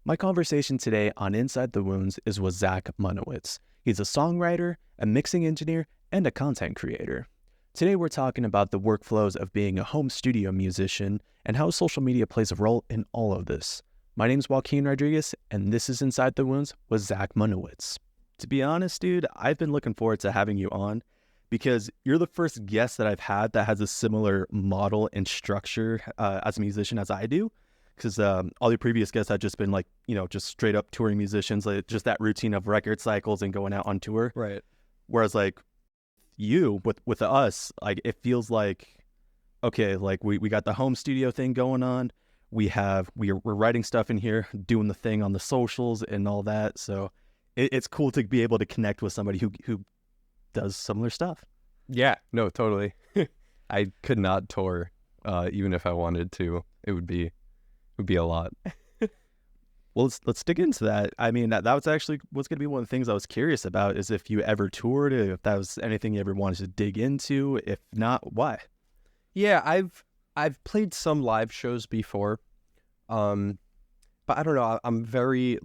My conversation today on Inside the Wounds is with Zach Munowitz. He's a songwriter, a mixing engineer, and a content creator. Today we're talking about the workflows of being a home studio musician and how social media plays a role in all of this. My name's Joaquin Rodriguez, and this is Inside the Wounds with Zach Munowitz. To be honest, dude, I've been looking forward to having you on because you're the first guest that I've had that has a similar model and structure as a musician as I do. Because all the previous guests had just been like, just straight up touring musicians, like just that routine of record cycles and going out on tour. Right. Whereas like you with us, like it feels like, okay, like we got the home studio thing going on. We're writing stuff in here, doing the thing on the socials and all that. So it's cool to be able to connect with somebody who does similar stuff. Yeah, no, totally. I could not tour, even if I wanted to. It would be a lot. Well, let's dig into that. I mean, that was actually what's going to be one of the things I was curious about is if you ever toured, if that was anything you ever wanted to dig into. If not, why? Yeah, I've played some live shows before, but I don't know. I'm very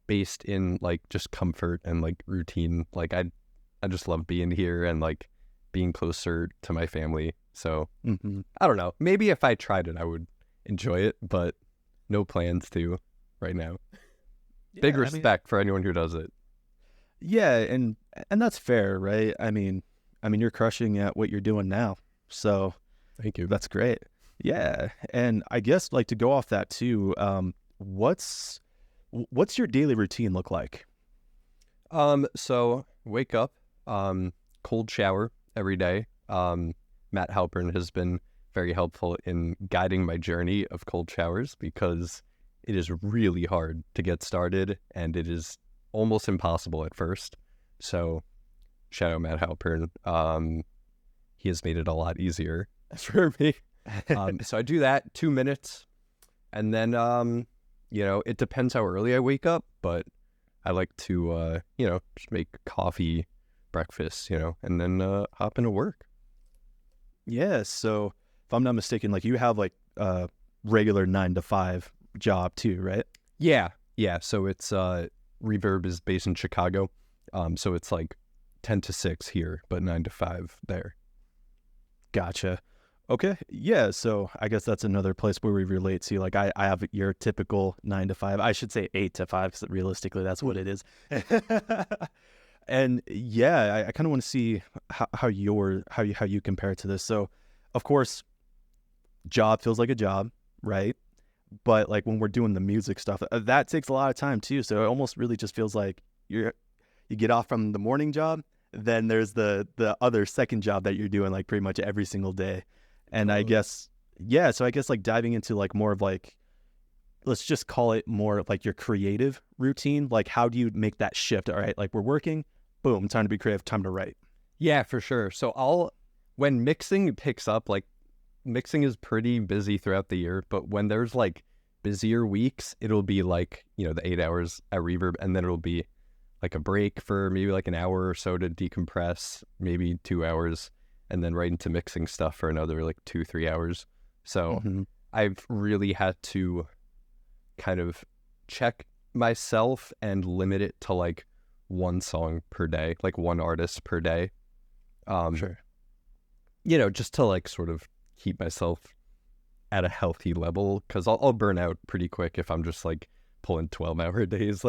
based in just comfort and routine. I just love being here and being closer to my family. So I don't know. Maybe if I tried it, I would enjoy it, but no plans to right now. Yeah, Big respect for anyone who does it. Yeah, and that's fair, right? I mean you're crushing at what you're doing now. So thank you. That's great. Yeah. And I guess to go off that too, what's your daily routine look like? So wake up, cold shower every day. Matt Halpern has been very helpful in guiding my journey of cold showers because it is really hard to get started and it is almost impossible at first. So shout out Matt Halpern. He has made it a lot easier for me. So I do that 2 minutes and then, it depends how early I wake up, but I like to, just make coffee, breakfast, and then hop into work. Yeah. So if I'm not mistaken, you have a regular 9 to 5 job too, right? Yeah. So it's Reverb is based in Chicago. So it's 10 to 6 here, but 9 to 5 there. Gotcha. Okay. Yeah. So I guess that's another place where we relate to. I have your typical 9 to 5. I should say 8 to 5 because realistically that's what it is. And yeah, I kind of want to see how you compare it to this. So, of course, job feels like a job, right? But when we're doing the music stuff, that takes a lot of time too. So it almost really just feels like you get off from the morning job, then there's the other second job that you're doing pretty much every single day. And I guess, yeah, so I guess diving into more of let's just call it more of your creative routine. How do you make that shift? All right, we're working, boom, time to be creative, time to write. Yeah, for sure. So when mixing picks up, mixing is pretty busy throughout the year, but when there's busier weeks, it'll be the 8 hours at Reverb, and then it'll be a break for maybe an hour or so to decompress, maybe 2 hours, and then right into mixing stuff for another 2-3 hours. So I've really had to kind of check myself and limit it to one song per day, one artist per day. Sure. Just to sort of keep myself at a healthy level, because I'll burn out pretty quick if I'm just pulling 12-hour days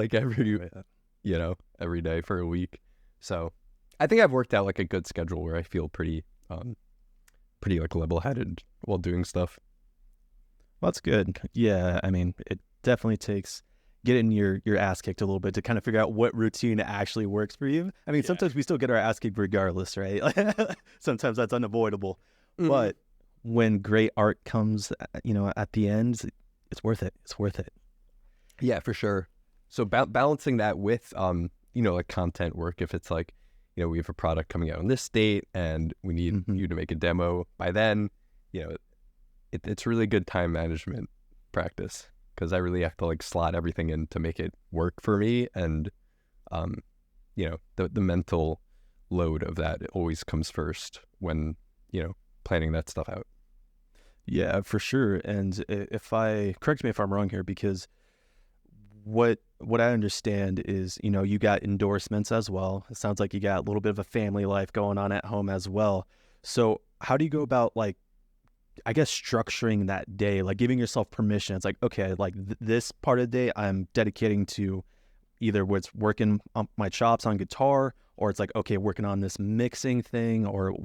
every day for a week. So I think I've worked out a good schedule where I feel pretty level-headed while doing stuff. Well, that's good. Yeah, I mean, it definitely takes getting your ass kicked a little bit to kind of figure out what routine actually works for you. I mean, sometimes we still get our ass kicked regardless, right? Sometimes that's unavoidable. But when great art comes, at the end, it's worth it. It's worth it. Yeah, for sure. So balancing that with, content work, if it's we have a product coming out on this date and we need you to make a demo by then, it's really good time management practice because I really have to slot everything in to make it work for me. And, the mental load of that always comes first when, planning that stuff out. Yeah, for sure. And correct me if I'm wrong here, because what I understand is, you got endorsements as well. It sounds like you got a little bit of a family life going on at home as well. So how do you go about, like, I guess, structuring that day, like giving yourself permission? It's like, okay, like this part of the day I'm dedicating to either what's working on my chops on guitar, or it's like, okay, working on this mixing thing, or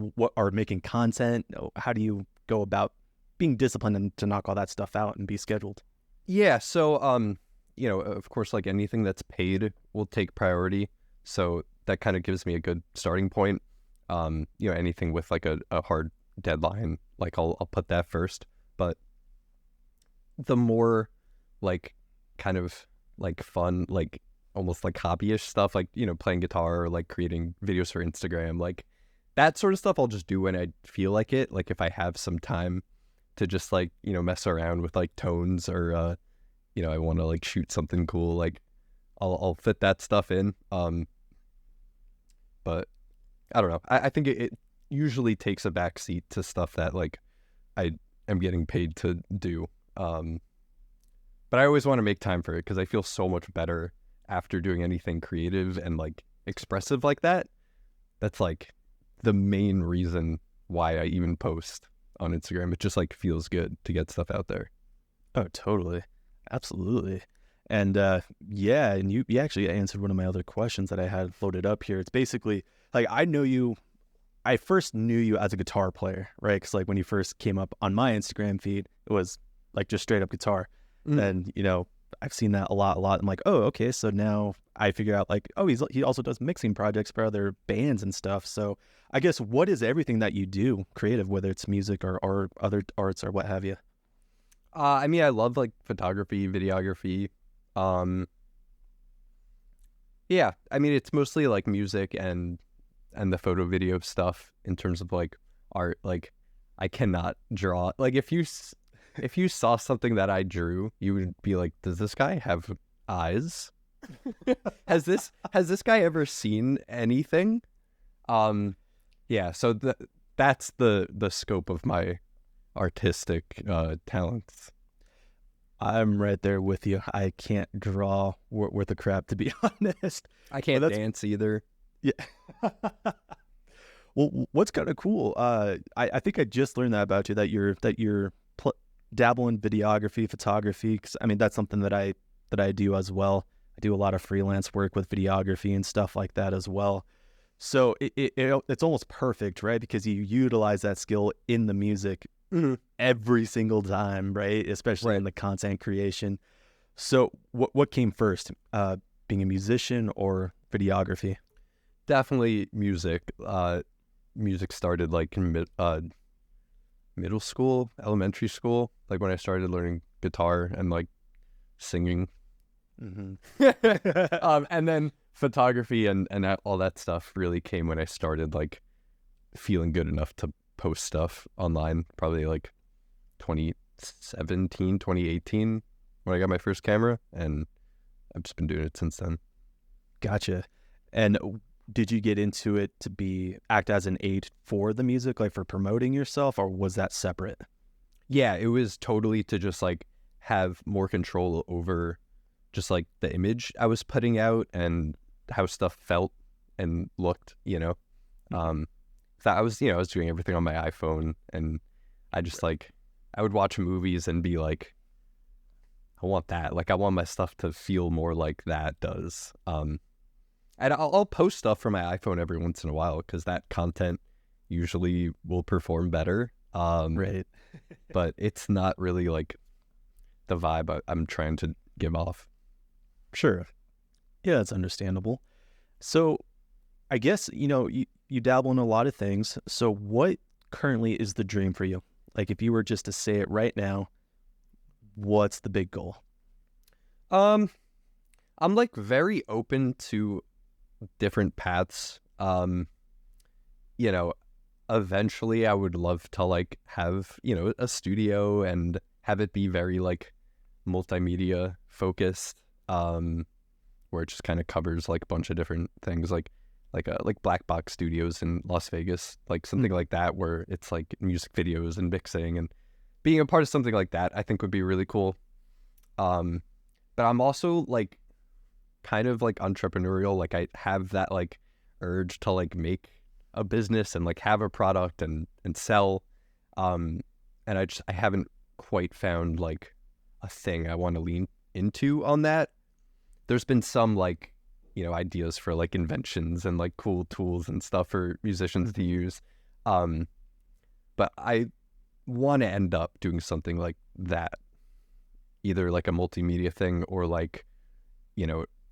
making content. How do you go about being disciplined and to knock all that stuff out and be scheduled? Yeah, so of course, like anything that's paid will take priority. So that kind of gives me a good starting point. Anything with like a hard deadline, like I'll put that first. But the more like kind of like fun, like almost like hobbyish stuff, like, playing guitar or like creating videos for Instagram, like that sort of stuff I'll just do when I feel like it. Like if I have some time to just like, mess around with like tones, or, I want to like shoot something cool, like I'll fit that stuff in. But I don't know. I think it usually takes a backseat to stuff that like I am getting paid to do. But I always want to make time for it because I feel so much better after doing anything creative and like expressive like that. That's like the main reason why I even post on Instagram. It just like feels good to get stuff out there. Oh, totally. Absolutely. And yeah, and you actually answered one of my other questions that I had loaded up here. It's basically like, I first knew you as a guitar player, right? Because like when you first came up on my Instagram feed, it was like just straight up guitar. And, I've seen that a lot. I'm like, oh, okay. So now I figure out like, oh, he also does mixing projects for other bands and stuff. So I guess, what is everything that you do creative, whether it's music or other arts or what have you? I mean, I love like photography, videography. Yeah, I mean, it's mostly like music and the photo video stuff in terms of like art. Like I cannot draw. Like if you saw something that I drew, you would be like, does this guy have eyes? Has this guy ever seen anything? Yeah, so that's the scope of my artistic talents. I'm right there with you. I can't draw worth a crap, to be honest. I can't dance either. Yeah. Well, what's kind of cool, I think I just learned that about you, that you're dabble in videography, photography, because I mean that's something that I do as well. I do a lot of freelance work with videography and stuff like that as well. So it's almost perfect, right? Because you utilize that skill in the music every single time, right? Especially in the content creation. So what came first, being a musician or videography? Definitely music. Music started like in middle school, elementary school, like when I started learning guitar and like singing. And then photography and all that stuff really came when I started like feeling good enough to post stuff online, probably like 2017, 2018 when I got my first camera, and I've just been doing it since then. Gotcha. And did you get into it to act as an aid for the music, like for promoting yourself, or was that separate? Yeah, it was totally to just like have more control over just like the image I was putting out and how stuff felt and looked, So I was doing everything on my iPhone, and I just like, I would watch movies and be like, I want that. Like, I want my stuff to feel more like that does. And I'll post stuff from my iPhone every once in a while because that content usually will perform better. Right. But it's not really like the vibe I'm trying to give off. Sure. Yeah, that's understandable. So I guess, you dabble in a lot of things. So what currently is the dream for you? Like if you were just to say it right now, what's the big goal? I'm like very open to different paths. Eventually I would love to like have, a studio and have it be very like multimedia focused, where it just kind of covers like a bunch of different things, like Black Box Studios in Las Vegas, like something like that, where it's like music videos and mixing, and being a part of something like that, I think would be really cool. but I'm also like kind of like entrepreneurial. Like I have that like urge to like make a business and like have a product and sell. And I haven't quite found like a thing I want to lean into on that. There's been some like, ideas for like inventions and like cool tools and stuff for musicians to use. But I want to end up doing something like that, either like a multimedia thing or like,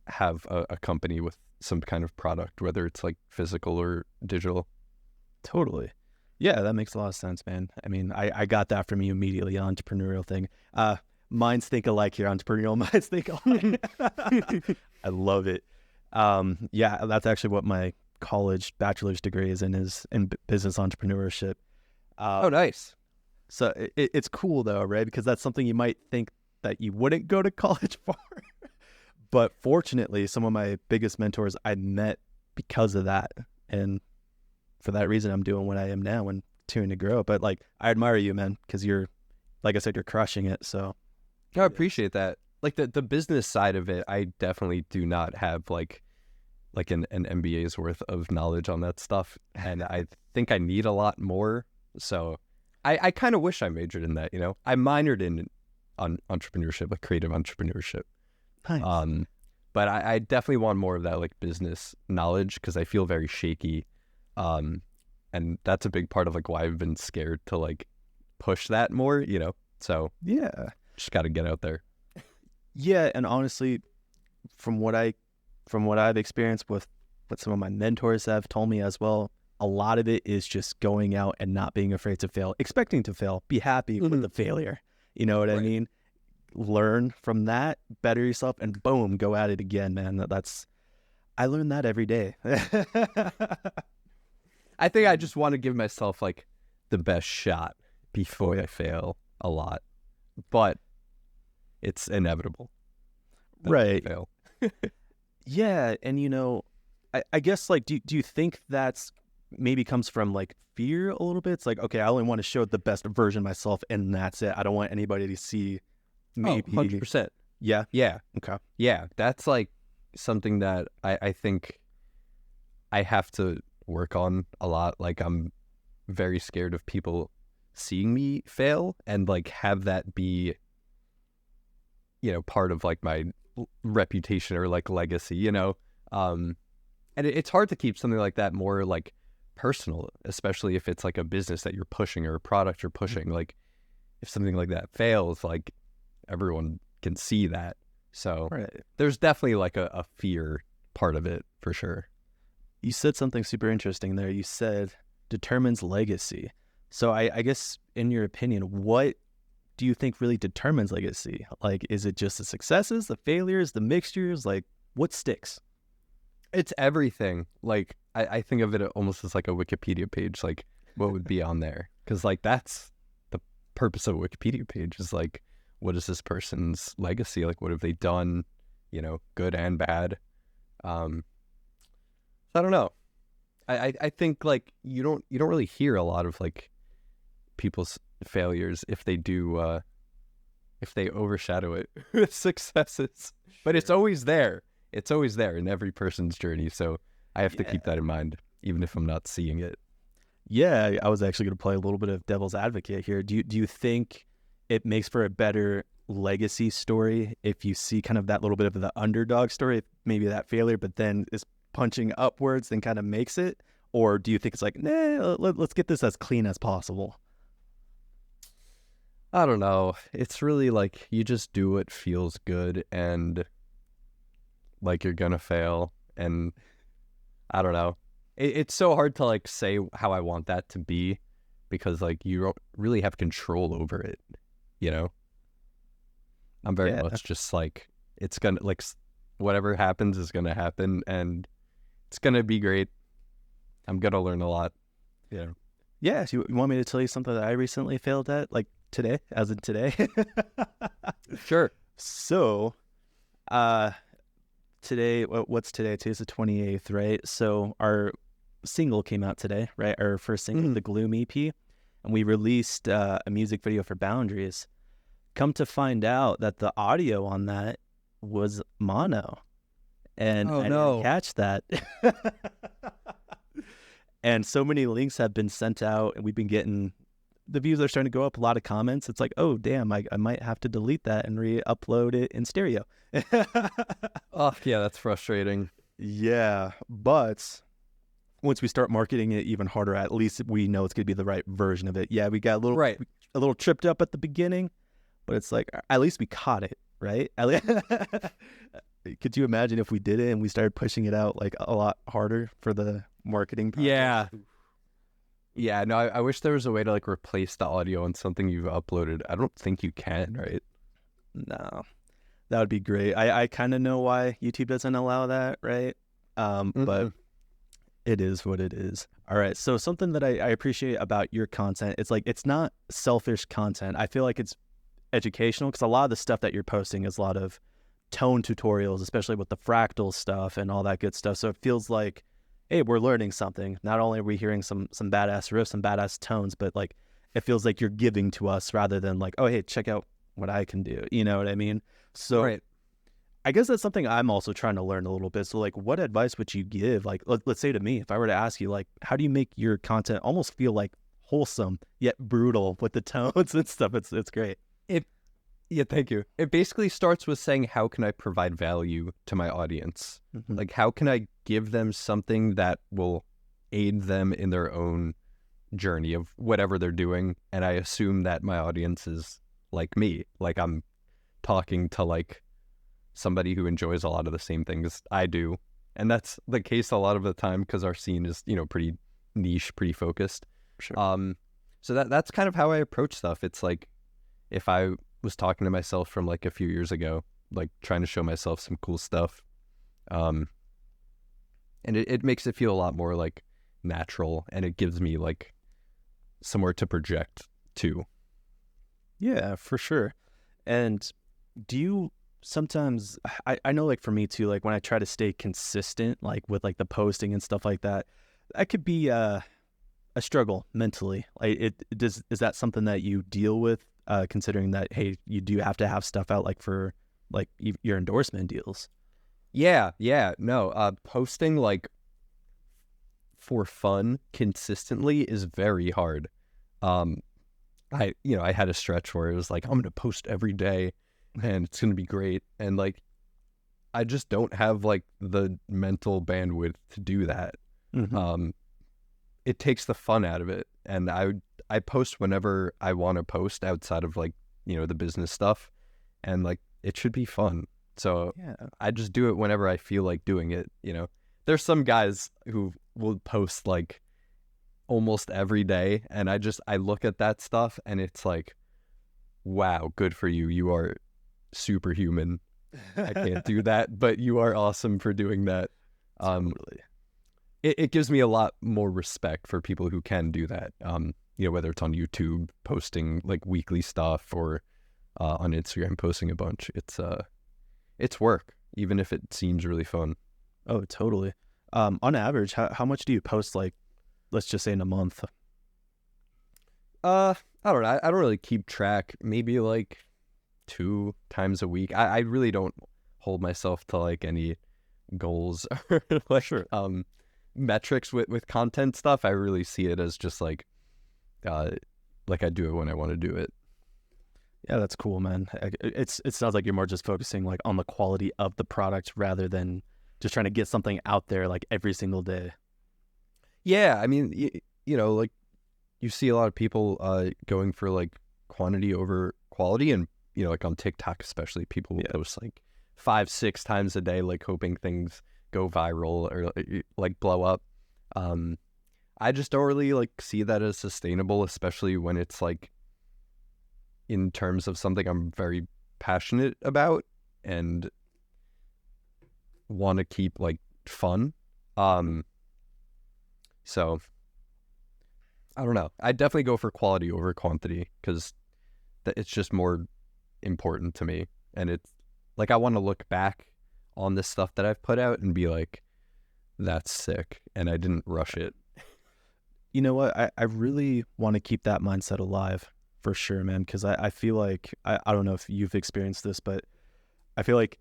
have a company with some kind of product, whether it's like physical or digital. Totally. Yeah, that makes a lot of sense, man. I mean, I got that from you immediately, entrepreneurial thing. Minds think alike here, entrepreneurial minds think alike. I love it. Yeah, that's actually what my college bachelor's degree is in business entrepreneurship. Oh, nice. So it's cool though, right? Because that's something you might think that you wouldn't go to college for. But fortunately, some of my biggest mentors I met because of that. And for that reason, I'm doing what I am now and continuing to grow. But like, I admire you, man, because you're, like I said, you're crushing it. So I appreciate that. Like the business side of it, I definitely do not have like an MBA's worth of knowledge on that stuff. And I think I need a lot more. So I kind of wish I majored in that, I minored on entrepreneurship, like creative entrepreneurship. nice. But I definitely want more of that like business knowledge because I feel very shaky. And that's a big part of like why I've been scared to like push that more, so Yeah. just got to get out there. Yeah. And honestly, from what I've experienced with what some of my mentors have told me as well, a lot of it is just going out and not being afraid to fail, expecting to fail, be happy with the failure. You know what I mean? Learn from that, better yourself, and boom, go at it again, man. I learn that every day. I think I just want to give myself like the best shot before I fail a lot, but it's inevitable. Right. Fail. Yeah. And I guess like, do you think that's maybe comes from like fear a little bit? It's like, okay, I only want to show the best version of myself and that's it. I don't want anybody to see maybe 100%. Yeah. Yeah. Okay. Yeah. That's like something that I think I have to work on a lot. Like I'm very scared of people seeing me fail and like have that be, part of like my reputation or like legacy, and it's hard to keep something like that more like personal, especially if it's like a business that you're pushing or a product you're pushing. Like if something like that fails, like everyone can see that. So there's definitely like a fear part of it for sure. You said something super interesting there. You said determines legacy. So I guess in your opinion, what do you think really determines legacy? Like, is it just the successes, the failures, the mixtures? Like, what sticks? It's everything. Like, I think of it almost as like a Wikipedia page, like what would be on there. Because like that's the purpose of a Wikipedia page is like, what is this person's legacy? Like, what have they done, good and bad? I don't know. I think like you don't really hear a lot of like people's failures if they do if they overshadow it with successes. But it's always there. It's always there in every person's journey. So I have to keep that in mind, even if I'm not seeing it. Yeah, I was actually going to play a little bit of devil's advocate here. Do you think it makes for a better legacy story if you see kind of that little bit of the underdog story, maybe that failure, but then is punching upwards and kind of makes it? Or do you think it's like, nah, let's get this as clean as possible? I don't know. It's really like you just do what feels good and like you're gonna fail. And I don't know. It's so hard to like say how I want that to be because like you don't really have control over it, I'm very much just like, it's gonna like whatever happens is gonna happen and it's gonna be great. I'm gonna learn a lot. Yeah. So you want me to tell you something that I recently failed at, like today, as in today? Sure. So, today, what's today? Today's the 28th, right? So our single came out today, right? Our first single, the Gloom EP, and we released a music video for Boundaries. Come to find out that the audio on that was mono. And Oh I didn't no. catch that. And so many links have been sent out, and we've been getting the views are starting to go up. A lot of comments. It's like, oh damn, I might have to delete that and re-upload it in stereo. Oh yeah, that's frustrating. Yeah, but once we start marketing it even harder, at least we know it's gonna be the right version of it. Yeah, we got Right. a little tripped up at the beginning, but it's like at least we caught it, right? Could you imagine if we did it and we started pushing it out like a lot harder for the marketing process? Yeah. Yeah, no, I wish there was a way to like replace the audio on something you've uploaded. I don't think you can, right? No, that would be great. I kind of know why YouTube doesn't allow that, right? But it is what it is. All right. So something that I appreciate about your content, it's like, it's not selfish content. I feel like it's educational because a lot of the stuff that you're posting is a lot of tone tutorials, especially with the fractal stuff and all that good stuff. So it feels like, hey, we're learning something. Not only are we hearing some badass riffs, some badass tones, but like it feels like you're giving to us rather than like, oh, hey, check out what I can do. You know what I mean? So Right. I guess that's something I'm also trying to learn a little bit. So like, what advice would you give? Like, let's say to me, if I were to ask you, like, how do you make your content almost feel like wholesome yet brutal with the tones and stuff? It's great. Yeah, thank you. It basically starts with saying, how can I provide value to my audience? Mm-hmm. Like, how can I give them something that will aid them in their own journey of whatever they're doing? And I assume that my audience is like me. Like, I'm talking to like somebody who enjoys a lot of the same things I do. And that's the case a lot of the time because our scene is, pretty niche, pretty focused. Sure. So that's kind of how I approach stuff. It's like if I was talking to myself from like a few years ago, like trying to show myself some cool stuff. And it makes it feel a lot more like natural, and it gives me like somewhere to project too. Yeah, for sure. And do you sometimes, I know like for me too, like when I try to stay consistent, like with like the posting and stuff like that, that could be a struggle mentally. Like is that something that you deal with, considering that, hey, you do have to have stuff out like for like your endorsement deals? Yeah. No, posting like for fun consistently is very hard. I had a stretch where it was like, I'm going to post every day and it's going to be great. And like, I just don't have like the mental bandwidth to do that. Mm-hmm. It takes the fun out of it. And I post whenever I want to post outside of like, the business stuff, and like, it should be fun. So Yeah. I just do it whenever I feel like doing it. There's some guys who will post like almost every day, and I look at that stuff and it's like, wow, good for you. You are superhuman. I can't do that, but you are awesome for doing that. Totally. It gives me a lot more respect for people who can do that. Whether it's on YouTube posting like weekly stuff or on Instagram posting a bunch. It's work, even if it seems really fun. Oh, totally. On average, how much do you post, like, let's just say in a month? I don't know. I don't really keep track. Maybe like 2 times a week. I really don't hold myself to like any goals or like Sure. Metrics with content stuff. I really see it as just like I do it when I want to do it. Yeah, that's cool, man. It sounds like you're more just focusing like on the quality of the product rather than just trying to get something out there like every single day. Yeah, I mean, like you see a lot of people going for like quantity over quality, and like on TikTok especially, people will post like 5-6 times a day, like hoping things go viral or like blow up. I just don't really like see that as sustainable, especially when it's like in terms of something I'm very passionate about and want to keep like fun. So I don't know. I definitely go for quality over quantity because it's just more important to me. And it's like, I want to look back on the stuff that I've put out and be like, that's sick. And I didn't rush it. You know what? I really want to keep that mindset alive for sure, man. Because I feel like, I don't know if you've experienced this, but I feel like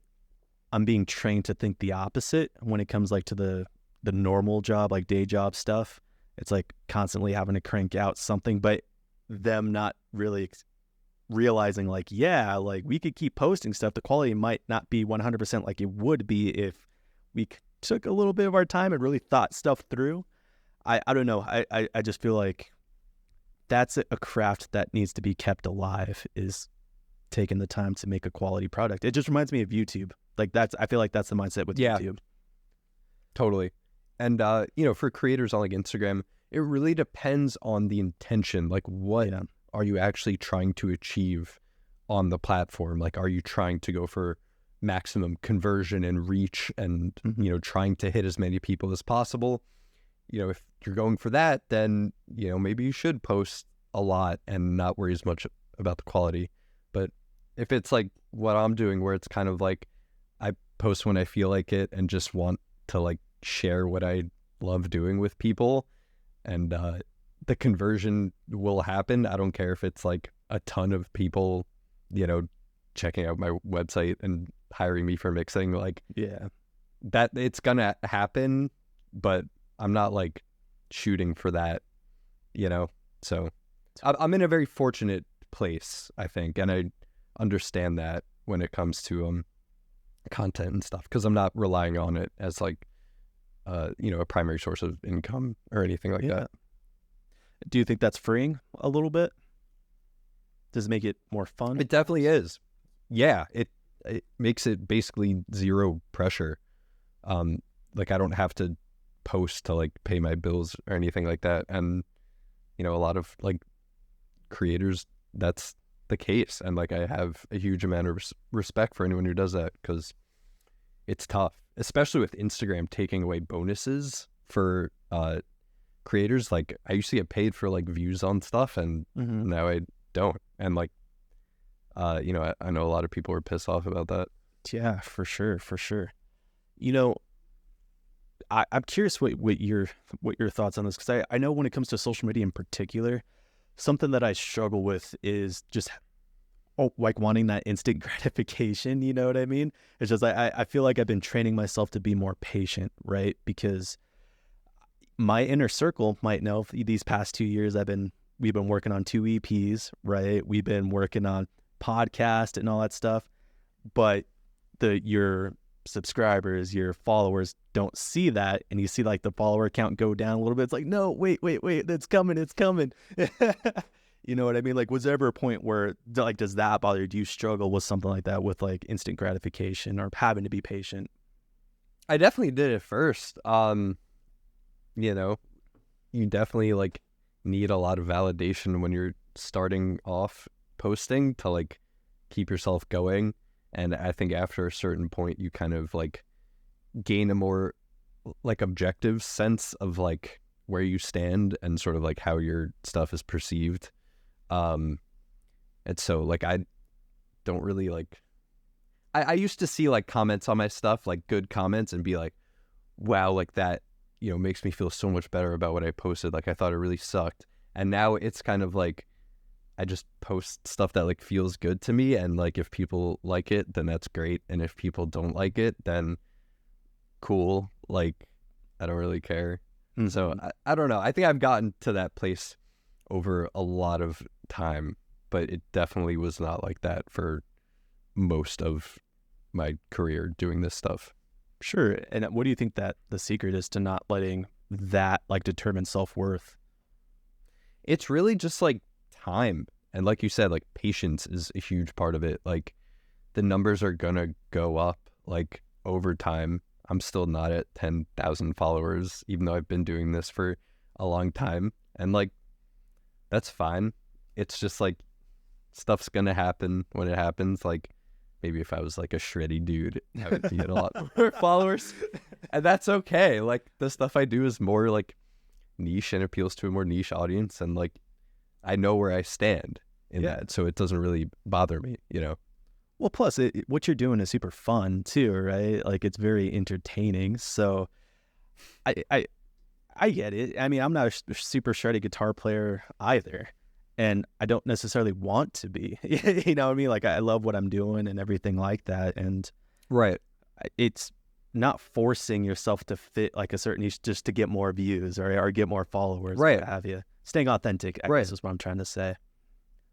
I'm being trained to think the opposite when it comes like to the normal job, like day job stuff. It's like constantly having to crank out something, but them not really realizing like, yeah, like we could keep posting stuff. The quality might not be 100% like it would be if we took a little bit of our time and really thought stuff through. I don't know. I just feel like that's a craft that needs to be kept alive, is taking the time to make a quality product. It just reminds me of YouTube. Like I feel like that's the mindset with YouTube. Totally. And, for creators on like Instagram, it really depends on the intention. Like what are you actually trying to achieve on the platform? Like, are you trying to go for maximum conversion and reach and, trying to hit as many people as possible? If you're going for that, then, maybe you should post a lot and not worry as much about the quality. But if it's like what I'm doing, where it's kind of like I post when I feel like it and just want to like share what I love doing with people, and the conversion will happen. I don't care if it's like a ton of people, checking out my website and hiring me for mixing. Like, that it's gonna happen, but I'm not like shooting for that, So I'm in a very fortunate place, I think, and I understand that when it comes to content and stuff, because I'm not relying on it as like a primary source of income or anything like that. Do you think that's freeing a little bit? Does it make it more fun? It definitely is. Yeah, it makes it basically zero pressure. Like I don't have to post to like pay my bills or anything like that. And a lot of like creators, that's the case. And like I have a huge amount of respect for anyone who does that, because it's tough, especially with Instagram taking away bonuses for creators. Like I used to get paid for like views on stuff, and now I don't. And like I know a lot of people are pissed off about that. Yeah, for sure. I'm curious what your thoughts on this, because I know when it comes to social media in particular, something that I struggle with is just like wanting that instant gratification. You know what I mean? It's just like I feel like I've been training myself to be more patient, right? Because my inner circle might know these past 2 years we've been working on 2 EPs, right? We've been working on podcast and all that stuff, but your subscribers, your followers don't see that, and you see like the follower count go down a little bit. It's like, no, wait, it's coming. You know what I mean? Like, was there ever a point where like, does that bother you? Do you struggle with something like that, with like instant gratification or having to be patient? I definitely did at first. You definitely like need a lot of validation when you're starting off posting to like keep yourself going. And I think after a certain point, you kind of like gain a more like objective sense of like where you stand and sort of like how your stuff is perceived. And so like I don't really like, I used to see like comments on my stuff, like good comments, and be like, wow, like that, makes me feel so much better about what I posted. Like I thought it really sucked. And now it's kind of like, I just post stuff that like feels good to me, and like if people like it, then that's great, and if people don't like it, then cool. Like I don't really care. So I don't know. I think I've gotten to that place over a lot of time, but it definitely was not like that for most of my career doing this stuff. Sure. And what do you think that the secret is to not letting that like determine self-worth? It's really just like time. And like you said, like patience is a huge part of it. Like the numbers are gonna go up like over time. I'm still not at 10,000 followers, even though I've been doing this for a long time. And like, that's fine. It's just like stuff's gonna happen when it happens. Like maybe if I was like a shreddy dude, I would get a lot more followers. And that's okay. Like the stuff I do is more like niche and appeals to a more niche audience. And like, I know where I stand in that, so it doesn't really bother me, Well, plus what you're doing is super fun too, right? Like it's very entertaining. So I get it. I mean, I'm not a super shreddy guitar player either, and I don't necessarily want to be. You know what I mean? Like I love what I'm doing and everything like that. And right. it's not forcing yourself to fit like a certain niche just to get more views or get more followers, Right. what have you. Staying authentic, I Right. guess is what I'm trying to say.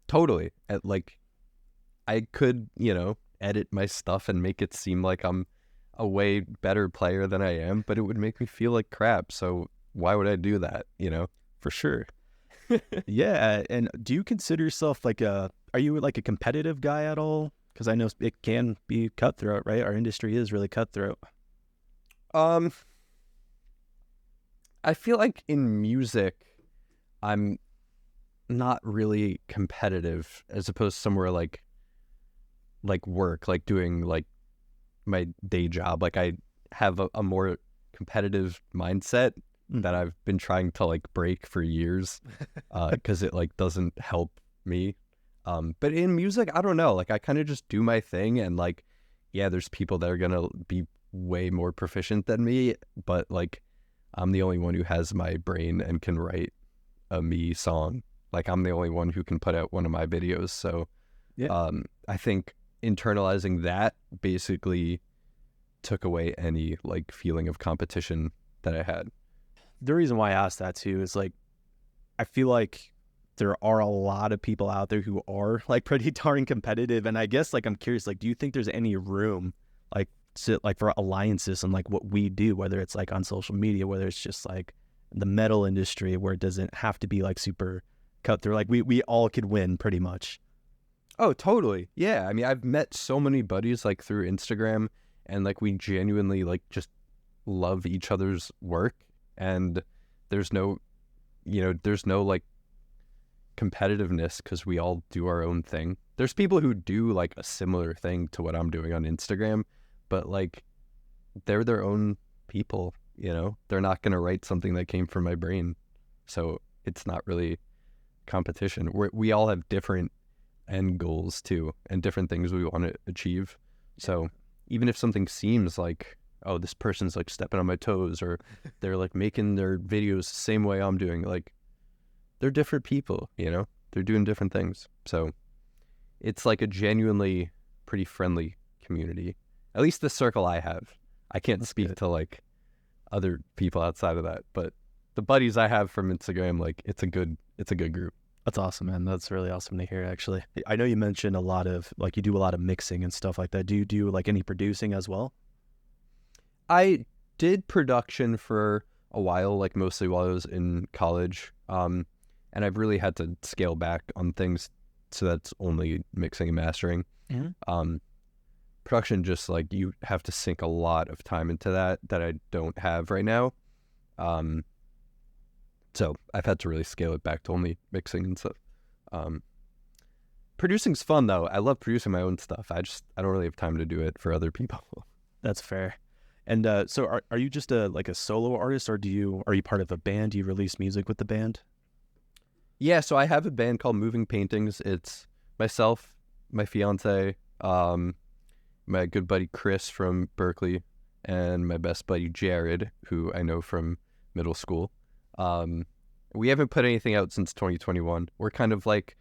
Totally. Like, I could, edit my stuff and make it seem like I'm a way better player than I am, but it would make me feel like crap. So why would I do that, For sure. Yeah. And do you consider yourself are you like a competitive guy at all? Because I know it can be cutthroat, right? Our industry is really cutthroat. I feel like in music, I'm not really competitive as opposed to somewhere like work, like doing like my day job. Like I have a more competitive mindset that I've been trying to like break for years because it like doesn't help me. But in music, I don't know. Like I kind of just do my thing, and like, yeah, there's people that are gonna be way more proficient than me, but like I'm the only one who has my brain and can write a me song. Like I'm the only one who can put out one of my videos. So Yeah. I think internalizing that basically took away any like feeling of competition that I had. The reason why I asked that too is like, I feel like there are a lot of people out there who are like pretty darn competitive. And I guess like, I'm curious, like, do you think there's any room like for alliances and like what we do, whether it's like on social media, whether it's just like the metal industry where it doesn't have to be like super cutthroat, like we all could win pretty much. Oh, totally. Yeah. I mean, I've met so many buddies like through Instagram, and like we genuinely like just love each other's work, and there's no like competitiveness because we all do our own thing. There's people who do like a similar thing to what I'm doing on Instagram, but like they're their own people, they're not going to write something that came from my brain. So it's not really competition. We all have different end goals too, and different things we want to achieve. So even if something seems like, oh, this person's like stepping on my toes, or they're like making their videos the same way I'm doing, like they're different people, they're doing different things. So it's like a genuinely pretty friendly community, at least the circle I have. I can't That's speak good. to like other people outside of that, but the buddies I have from Instagram, like it's a good group. That's awesome, man. That's really awesome to hear, actually. I know you mentioned a lot of like you do a lot of mixing and stuff like that. Do you do like any producing as well? I did production for a while, like mostly while I was in college. And I've really had to scale back on things, so that's only mixing and mastering. Mm-hmm. Production, just like you have to sink a lot of time into that I don't have right now. So I've had to really scale it back to only mixing and stuff. Producing's fun though. I love producing my own stuff. I don't really have time to do it for other people. That's fair. And so are you just a solo artist, or are you part of a band? Do you release music with the band? Yeah, so I have a band called Moving Paintings. It's myself, my fiance, my good buddy Chris from Berkeley, and my best buddy Jared, who I know from middle school. We haven't put anything out since 2021. We're kind of like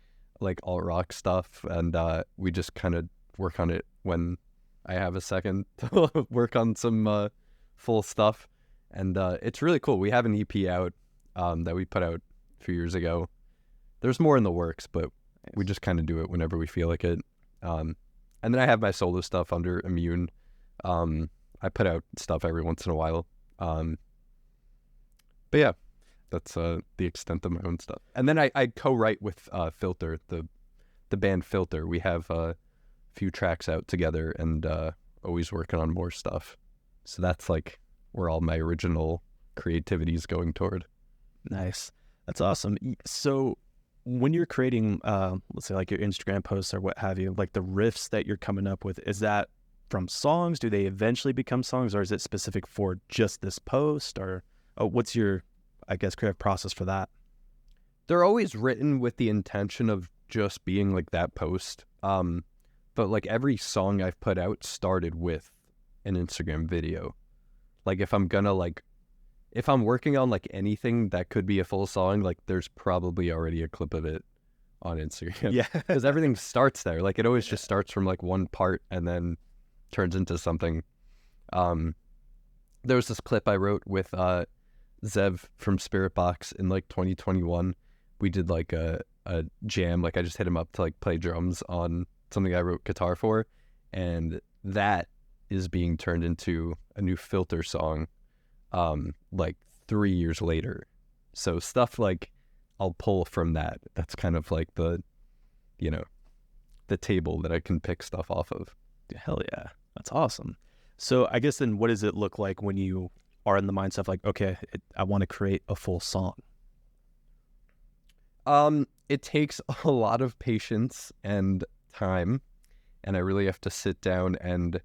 alt rock stuff, and we just kind of work on it when I have a second to work on some full stuff. And it's really cool. We have an EP out that we put out a few years ago. There's more in the works, but we just kind of do it whenever we feel like it. And then I have my solo stuff under Immune. I put out stuff every once in a while. But yeah, that's the extent of my own stuff. And then I co-write with Filter, the band Filter. We have a few tracks out together, and always working on more stuff. So that's like where all my original creativity is going toward. Nice. That's awesome. So when you're creating, let's say like your Instagram posts or what have you, like the riffs that you're coming up with, is that from songs? Do they eventually become songs, or is it specific for just this post? Or what's your, I guess, creative process for that? They're always written with the intention of just being like that post. But like every song I've put out started with an Instagram video. Like if I'm working on like anything that could be a full song, like there's probably already a clip of it on Instagram. Yeah. Because everything starts there. Like it always just starts from like one part and then turns into something. Um, there was this clip I wrote with Zev from Spirit Box in like 2021. We did like a jam. Like I just hit him up to like play drums on something I wrote guitar for, and that is being turned into a new Filter song like 3 years later. So stuff like I'll pull from that. That's kind of like the, you know, the table that I can pick stuff off of. Hell yeah. That's awesome. So I guess then what does it look like when you are in the mindset of like, okay, I want to create a full song? It takes a lot of patience and time, and I really have to sit down and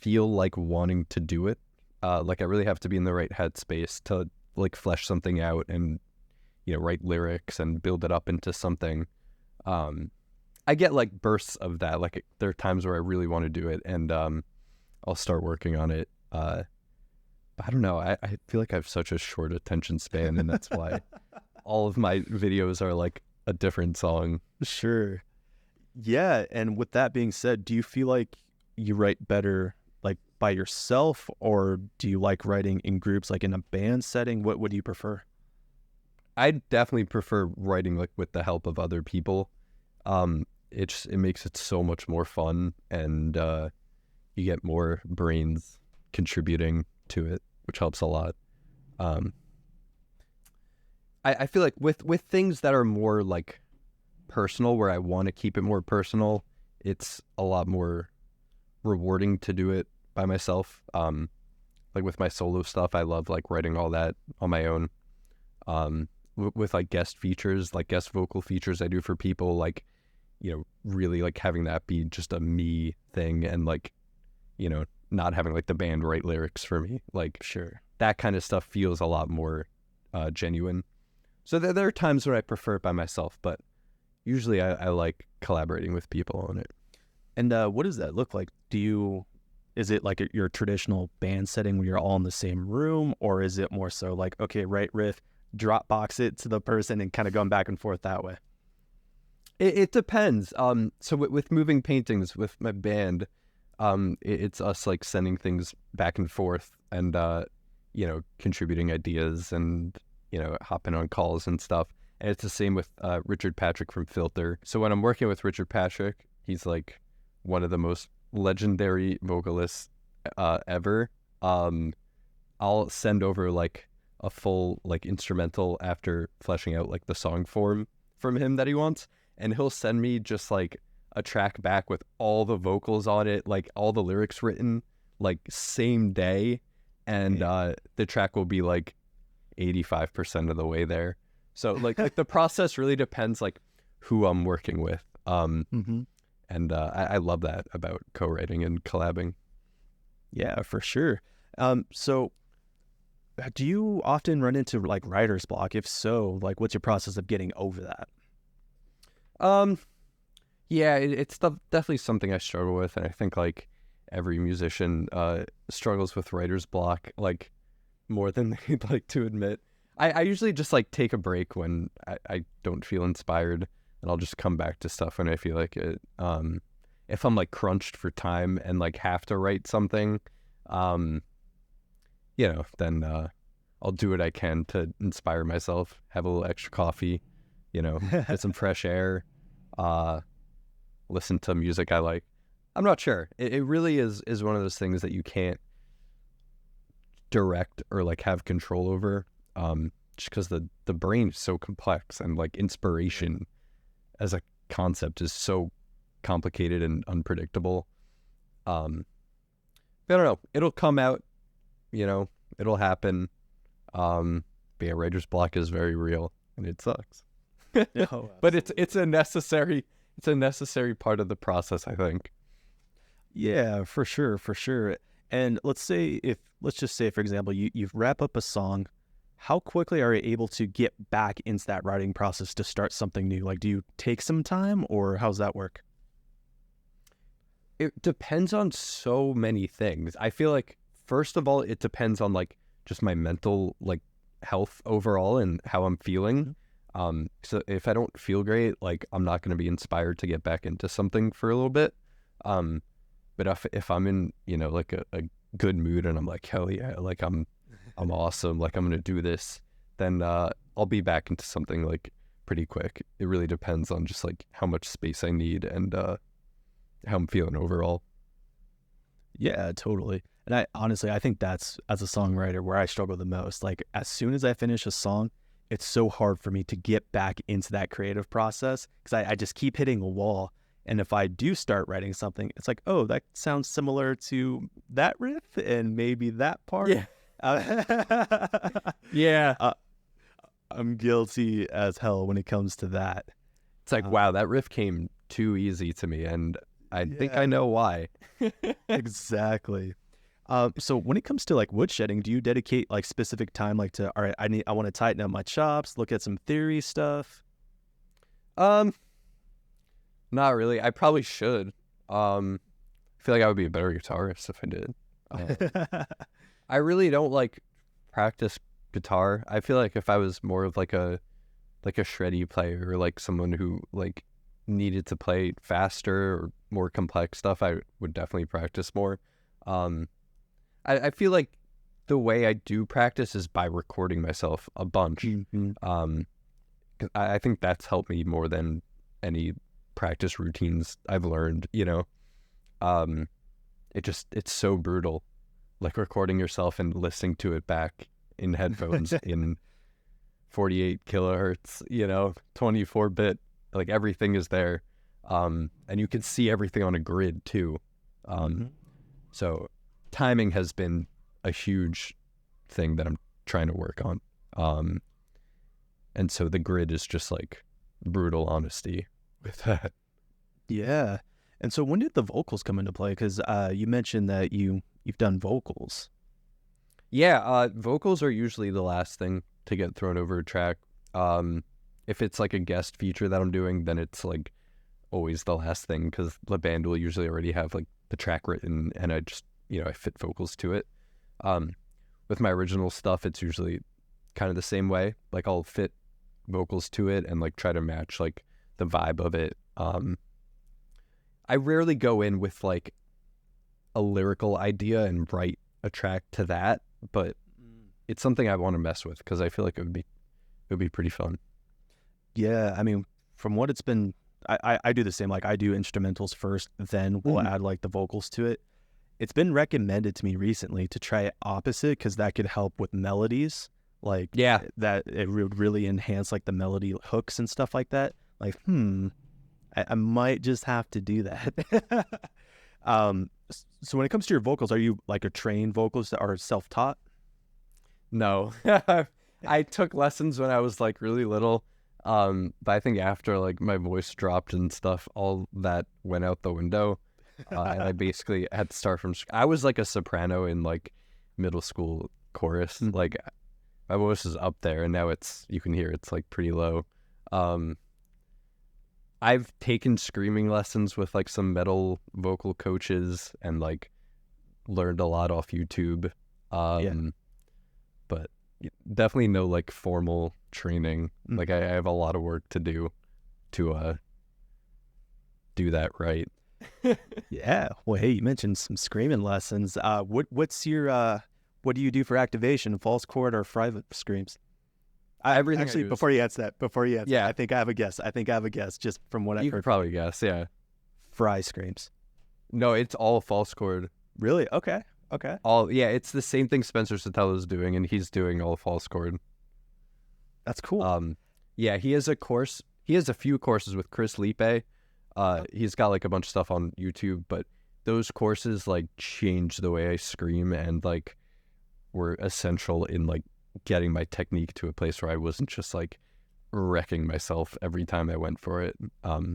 feel like wanting to do it. Like I really have to be in the right headspace to like flesh something out and, you know, write lyrics and build it up into something. I get like bursts of that. Like there are times where I really want to do it, and I'll start working on it. But I don't know. I feel like I have such a short attention span, and that's why all of my videos are like a different song. Sure. Yeah. And with that being said, do you feel like you write better like by yourself, or do you like writing in groups, like in a band setting? What do you prefer? I definitely prefer writing like with the help of other people. It makes it so much more fun, and you get more brains contributing to it, which helps a lot. I feel like with things that are more like personal, where I want to keep it more personal, it's a lot more rewarding to do it by myself. Like with my solo stuff, I love like writing all that on my own. With like guest features, like guest vocal features I do for people, like, you know, really like having that be just a me thing, and like, you know, not having like the band write lyrics for me. Like, Sure. that kind of stuff feels a lot more genuine. So there are times where I prefer it by myself, but usually I like collaborating with people on it. And what does that look like? Is it like your traditional band setting where you're all in the same room, or is it more so like, okay, write riff, Dropbox it to the person, and kind of going back and forth that way? It depends. So with moving paintings with my band, it's us like sending things back and forth, and you know, contributing ideas, and, you know, hopping on calls and stuff. And it's the same with Richard Patrick from Filter. So when I'm working with Richard Patrick, he's like one of the most legendary vocalists ever. I'll send over like a full like instrumental after fleshing out like the song form from him that he wants, and he'll send me just like a track back with all the vocals on it, like all the lyrics written like same day, and the track will be like 85% of the way there. So like the process really depends like who I'm working with. And I love that about co-writing and collabing. Yeah, for sure. So do you often run into like writer's block? If so, like what's your process of getting over that? Yeah, it's definitely something I struggle with, and I think like every musician struggles with writer's block, like more than they'd like to admit. I usually just like take a break when I don't feel inspired, and I'll just come back to stuff when I feel like it. If I'm like crunched for time and like have to write something, you know, then I'll do what I can to inspire myself, have a little extra coffee, you know, get some fresh air, listen to music I like. I'm not sure. It really is one of those things that you can't direct or like have control over, just because the brain is so complex, and like inspiration as a concept is so complicated and unpredictable. But I don't know. It'll come out, you know, it'll happen. But yeah, writer's block is very real, and it sucks. Oh, but it's a necessary part of the process, I think. yeah, for sure. And let's just say, for example, you wrap up a song. How quickly are you able to get back into that writing process to start something new? Like, do you take some time, or how's that work? It depends on so many things. I feel like, first of all, it depends on like just my mental like health overall and how I'm feeling. So if I don't feel great, like I'm not going to be inspired to get back into something for a little bit. But if I'm in, you know, like a good mood and I'm like, hell yeah, like I'm awesome, like I'm gonna do this, then I'll be back into something like pretty quick. It really depends on just like how much space I need and how I'm feeling overall. Yeah, totally. And I honestly, I think that's, as a songwriter, where I struggle the most. Like, as soon as I finish a song, it's so hard for me to get back into that creative process because I just keep hitting a wall. And if I do start writing something, it's like, oh, that sounds similar to that riff and maybe that part. Yeah. Yeah. I'm guilty as hell when it comes to that. It's like, wow, that riff came too easy to me, and I think I Yeah, know why. exactly. So when it comes to like woodshedding, do you dedicate like specific time, like to, all right, I want to tighten up my chops, look at some theory stuff? Um, Not really. I probably should. I feel like I would be a better guitarist if I did. I really don't like practice guitar. I feel like if I was more of like a shreddy player or like someone who like needed to play faster or more complex stuff, I would definitely practice more. Um, I feel like the way I do practice is by recording myself a bunch. Mhm. 'Cause I think that's helped me more than any practice routines I've learned, you know. Um, it's so brutal, like recording yourself and listening to it back in headphones in 48 kilohertz, you know, 24-bit, like everything is there. And you can see everything on a grid too. Mhm. So timing has been a huge thing that I'm trying to work on. And so the grid is just like brutal honesty with that. Yeah. And so when did the vocals come into play? Because you mentioned that you've done vocals. Yeah, vocals are usually the last thing to get thrown over a track. If it's like a guest feature that I'm doing, then it's like always the last thing because the band will usually already have like the track written and I just, I fit vocals to it. With my original stuff, it's usually kind of the same way. Like I'll fit vocals to it and like try to match like the vibe of it. I rarely go in with like a lyrical idea and write a track to that, but it's something I want to mess with because I feel like it would be pretty fun. Yeah, I mean, from what it's been, I do the same. Like I do instrumentals first, then we'll add like the vocals to it. It's been recommended to me recently to try it opposite because that could help with melodies. Like Yeah, that it would really enhance like the melody hooks and stuff like that. Like, I might just have to do that. So when it comes to your vocals, are you like a trained vocalist or self-taught? no. I took lessons when I was like really little. But I think after like my voice dropped and stuff, all that went out the window. And I basically had to start from. I was like a soprano in like middle school chorus. Mhm. Like my voice is up there, and now you can hear it's like pretty low. I've taken screaming lessons with like some metal vocal coaches and like learned a lot off YouTube. Yeah. But definitely no like formal training. Mm. Like I have a lot of work to do to do that right. Yeah. Well, hey, you mentioned some screaming lessons. What's your what do you do for activation? False chord or private screams? Everything I Actually, do is- before you answer that, Yeah. I think I have a guess. Just from what I've You could heard. probably guess, yeah. Fry screams. No, it's all false chord. Really? Okay. Okay. It's the same thing Spencer Satello's doing, and he's doing all false chord. That's cool. Yeah, he has a course. He has a few courses with Chris Lipe. He's got like a bunch of stuff on YouTube, but those courses like changed the way I scream and like were essential in like getting my technique to a place where I wasn't just like wrecking myself every time I went for it.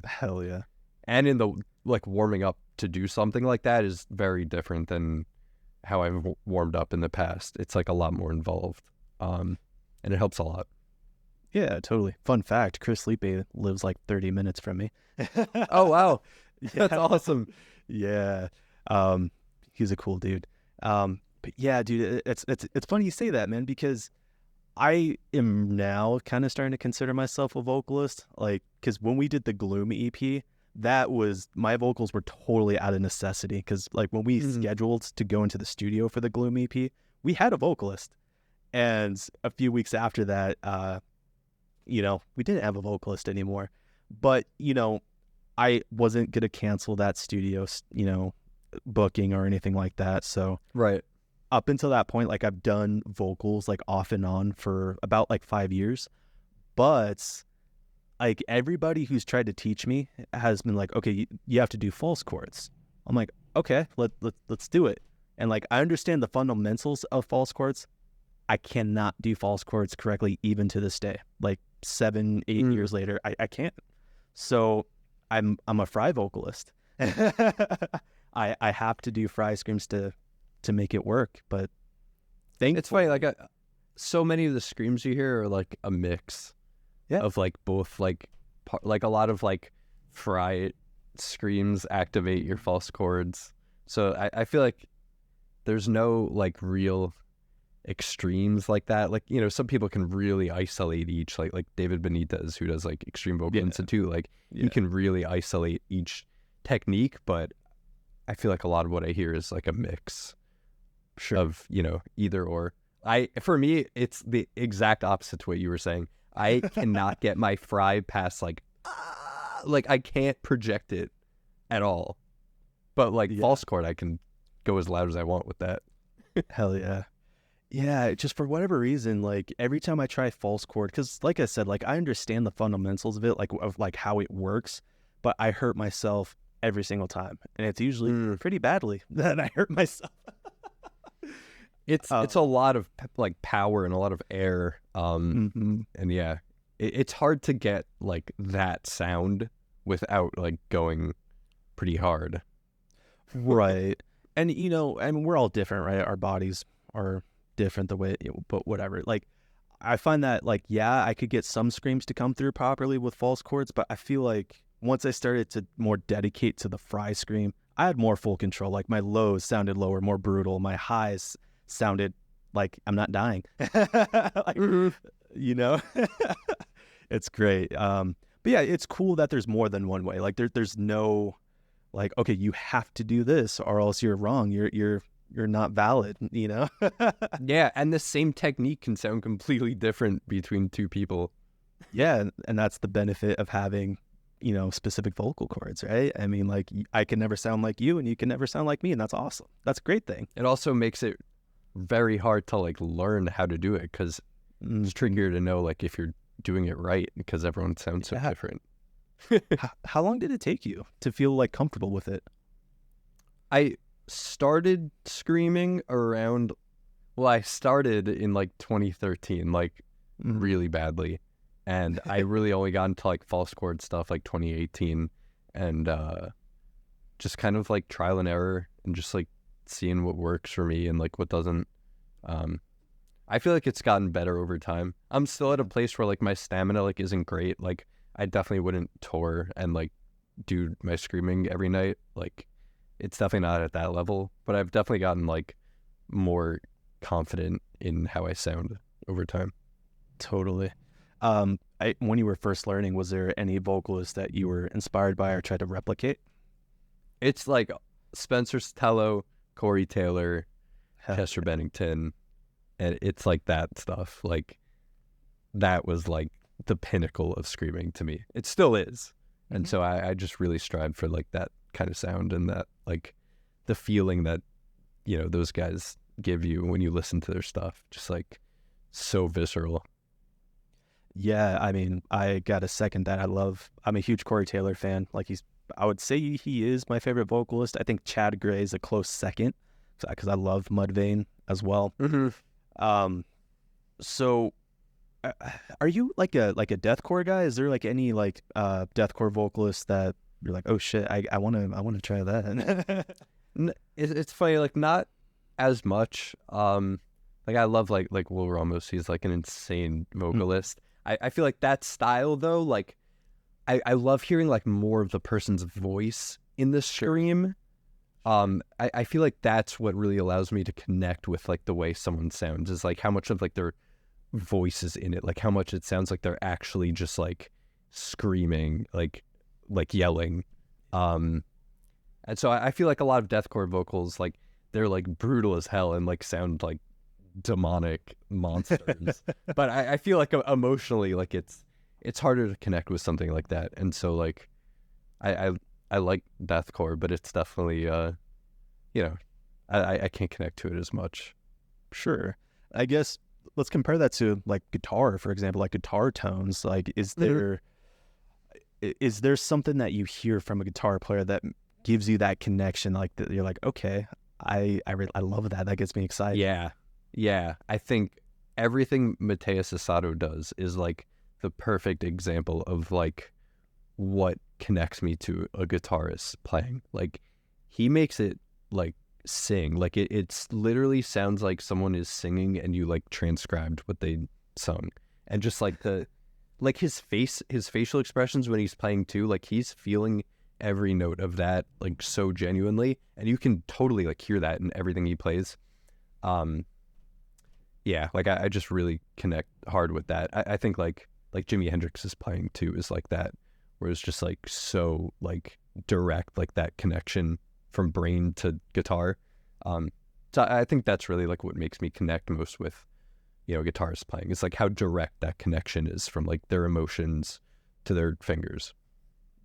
Hell yeah. And in the like warming up to do something like that is very different than how I've warmed up in the past. It's like a lot more involved. And it helps a lot. Yeah, totally. Fun fact, Chris Lipe lives like 30 minutes from me. Oh, wow. Yeah. That's awesome. Yeah. He's a cool dude. But yeah, dude, it's funny you say that, man, because I am now kind of starting to consider myself a vocalist. Like, because when we did the Gloom EP, my vocals were totally out of necessity, because like when we scheduled to go into the studio for the Gloom EP, we had a vocalist, and a few weeks after that, we didn't have a vocalist anymore. But I wasn't gonna cancel that studio booking or anything like that. So Right. up until that point, like I've done vocals like off and on for about like 5 years, but like everybody who's tried to teach me has been like, okay, you have to do false chords. I'm like, okay, let's do it. And like I understand the fundamentals of false chords. I cannot do false chords correctly even to this day. Like 7-8 years later, I can't. So I'm a fry vocalist. I have to do fry screams to make it work. But It's funny, like so many of the screams you hear are like a mix of like both, like like a lot of like fry screams activate your false chords. So I feel like there's no like real extremes like that. Like, some people can really isolate each, like David Benitez, who does like Extreme Vocal Institute, like he can really isolate each technique. But I feel like a lot of what I hear is like a mix of, either or. For me, it's the exact opposite to what you were saying. I cannot get my fry past like I can't project it at all. But like false chord, I can go as loud as I want with that. Hell yeah. Yeah, just for whatever reason, like every time I try false chord, because like I said, like I understand the fundamentals of it, like of like how it works, but I hurt myself every single time, and it's usually pretty badly that I hurt myself. It's a lot of like power and a lot of air, and it's hard to get like that sound without like going pretty hard. Right. And we're all different, right? Our bodies are different the way, but whatever. Like I find that like, I could get some screams to come through properly with false chords, but I feel like once I started to more dedicate to the fry scream, I had more full control. Like my lows sounded lower, more brutal. My highs sounded like I'm not dying. Like, it's great. But yeah, it's cool that there's more than one way. Like there's no like, okay, you have to do this or else you're wrong. You're not valid, Yeah, and the same technique can sound completely different between two people. Yeah, and that's the benefit of having, specific vocal cords, right? I mean, like I can never sound like you and you can never sound like me, and that's awesome. That's a great thing. It also makes it very hard to like learn how to do it, because it's trickier to know like if you're doing it right, because everyone sounds so different. How long did it take you to feel like comfortable with it? I started screaming I started in like 2013, like really badly. And I really only got into like false chord stuff like 2018, and just kind of like trial and error and just like seeing what works for me and like what doesn't. I feel like it's gotten better over time. I'm still at a place where like my stamina like isn't great. Like I definitely wouldn't tour and like do my screaming every night. Like it's definitely not at that level, but I've definitely gotten like more confident in how I sound over time. Totally. When you were first learning, was there any vocalist that you were inspired by or tried to replicate? It's like Spencer Sotelo, Corey Taylor, Chester Bennington, and it's like that stuff. Like that was like the pinnacle of screaming to me. It still is. And so I just really strive for like that kind of sound and that like the feeling that, those guys give you when you listen to their stuff. Just like so visceral. Yeah, I mean, I gotta second that. I'm a huge Corey Taylor fan. Like I would say he is my favorite vocalist. I think Chad Gray is a close second, because I love Mudvayne as well. So are you like a deathcore guy? Is there like any like deathcore vocalist that you're like, oh shit, I wanna try that? It's funny, like not as much. Like I love like Will Ramos. He's like an insane vocalist. I feel like that style though, like I love hearing like more of the person's voice in the scream. I feel like that's what really allows me to connect with like the way someone sounds, is like how much of like their voice is in it, like how much it sounds like they're actually just like screaming, like yelling. Um, and so I feel like a lot of deathcore vocals, like they're like brutal as hell and like sound like demonic monsters. But I feel like emotionally, like it's harder to connect with something like that. And so like I like deathcore, but it's definitely you know, I can't connect to it as much. Sure. I guess let's compare that to like guitar, for example, like guitar tones. Like, is there something that you hear from a guitar player that gives you that connection? Like that you're like, okay, I love that. That gets me excited. Yeah. I think everything Mateus Asado does is like the perfect example of like what connects me to a guitarist playing. Like he makes it like sing. Like it's literally sounds like someone is singing and you like transcribed what they sung. And just like like his facial expressions when he's playing too, like he's feeling every note of that like so genuinely, and you can totally like hear that in everything he plays. Yeah, like I just really connect hard with that. I think like Jimi Hendrix's playing too is like that, where it's just like so like direct, like that connection from brain to guitar. So I think that's really like what makes me connect most with, you know, guitarists playing. It's like how direct that connection is from like their emotions to their fingers.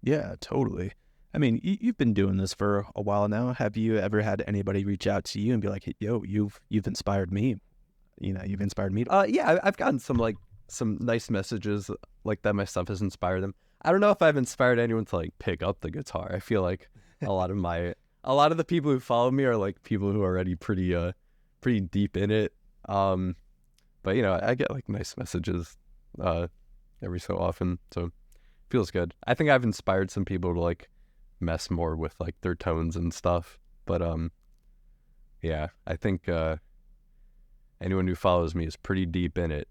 Yeah, totally. I mean, you've been doing this for a while now. Have you ever had anybody reach out to you and be like, hey, "Yo, you've inspired me. You know, you've inspired me." Yeah, I've gotten some nice messages like that. My stuff has inspired them. I don't know if I've inspired anyone to like pick up the guitar. I feel like a lot of the people who follow me are like people who are already pretty deep in it. But you know, I get like nice messages every so often, so it feels good. I think I've inspired some people to like mess more with like their tones and stuff. But yeah, I think anyone who follows me is pretty deep in it.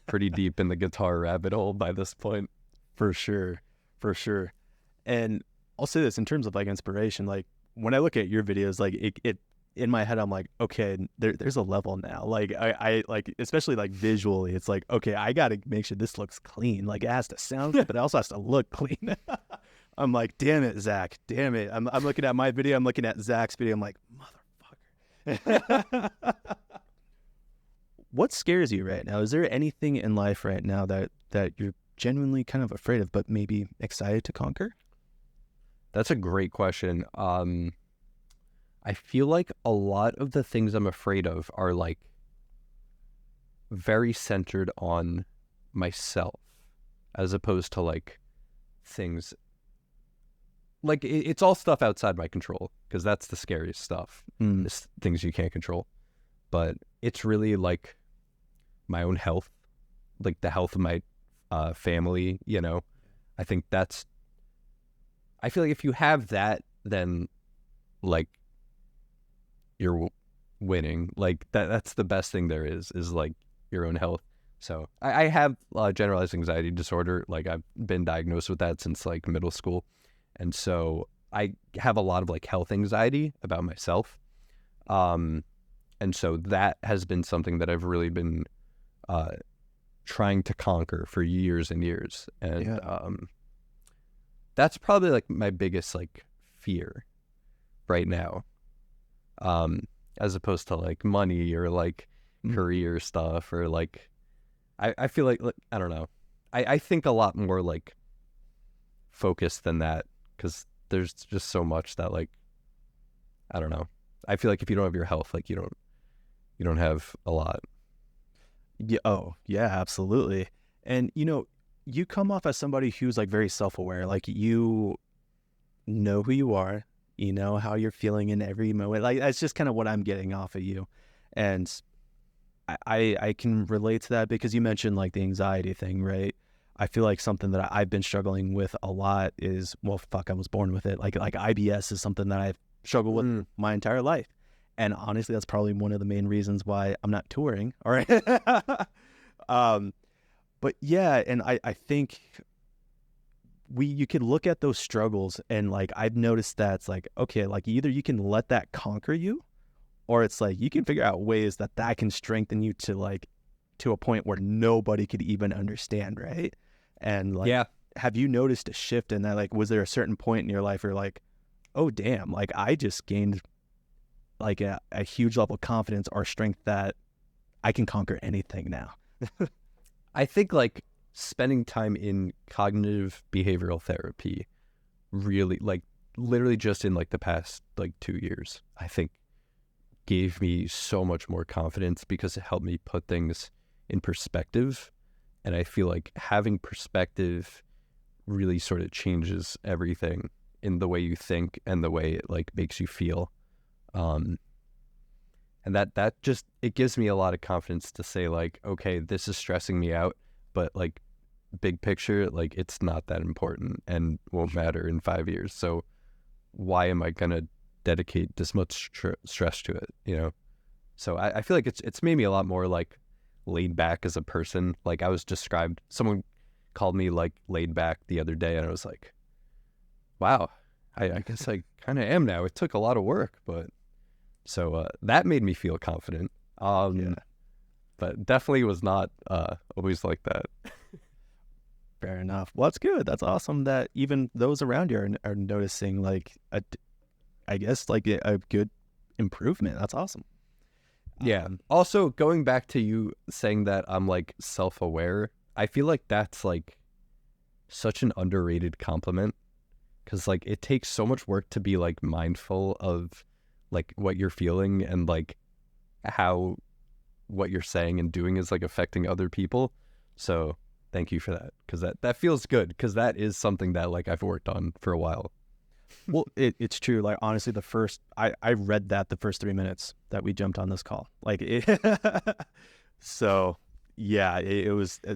Pretty deep in the guitar rabbit hole by this point. For sure. For sure. And I'll say this in terms of like inspiration, like when I look at your videos, like it in my head, I'm like, okay, there's a level now. Like I like, especially like visually, it's like, okay, I got to make sure this looks clean. Like it has to sound good, but it also has to look clean. I'm like, damn it, Zach, damn it. I'm looking at my video. I'm looking at Zach's video. I'm like, motherfucker. What scares you right now? Is there anything in life right now that you're genuinely kind of afraid of, but maybe excited to conquer? That's a great question. I feel like a lot of the things I'm afraid of are like very centered on myself, as opposed to like things like it's all stuff outside my control, because that's the scariest stuff. It's things you can't control. But it's really like my own health, like the health of my family, you know. I think I feel like if you have that, then like you're winning. Like that's the best thing there is like your own health. So I have generalized anxiety disorder. Like I've been diagnosed with that since like middle school. And so I have a lot of like health anxiety about myself. And so that has been something that I've really been trying to conquer for years and years. And that's probably like my biggest like fear right now. As opposed to like money or like career stuff or like, I feel like, I don't know. I think a lot more like focused than that, because there's just so much that like, I don't know. I feel like if you don't have your health, like you don't have a lot. Yeah. Oh, yeah, absolutely. And you know, you come off as somebody who's like very self-aware. Like you know who you are, you know how you're feeling in every moment. Like that's just kind of what I'm getting off of you. And I can relate to that because you mentioned like the anxiety thing, right? I feel like something that I've been struggling with a lot is, well, fuck, I was born with it. Like IBS is something that I've struggled with my entire life. And honestly, that's probably one of the main reasons why I'm not touring. All right. But yeah, and I think you could look at those struggles and like, I've noticed that it's like, okay, like either you can let that conquer you, or it's like, you can figure out ways that can strengthen you to like, to a point where nobody could even understand. Right. And like, yeah, have you noticed a shift in that? Like, was there a certain point in your life where you're like, oh damn, like I just gained like a huge level of confidence or strength that I can conquer anything now? I think like spending time in cognitive behavioral therapy really, like literally just in like the past like 2 years, I think gave me so much more confidence because it helped me put things in perspective. And I feel like having perspective really sort of changes everything in the way you think and the way it like makes you feel. And that just, it gives me a lot of confidence to say like, okay, this is stressing me out, but like big picture, like it's not that important and won't matter in 5 years. So why am I going to dedicate this much stress to it, you know? So I feel like it's made me a lot more like laid back as a person. Like I was described, someone called me like laid back the other day, and I was like, wow, I guess I kind of am now. It took a lot of work, but so that made me feel confident. Yeah. But definitely was not always like that. Fair enough. Well, that's good. That's awesome that even those around you are noticing like I guess like a good improvement. That's awesome. Yeah. Also, going back to you saying that I'm like self-aware, I feel like that's like such an underrated compliment, because like it takes so much work to be like mindful of like what you're feeling and like how what you're saying and doing is like affecting other people. So thank you for that, because that feels good, because that is something that like I've worked on for a while. Well, it's true. Like honestly, I read that the first 3 minutes that we jumped on this call. Like so yeah,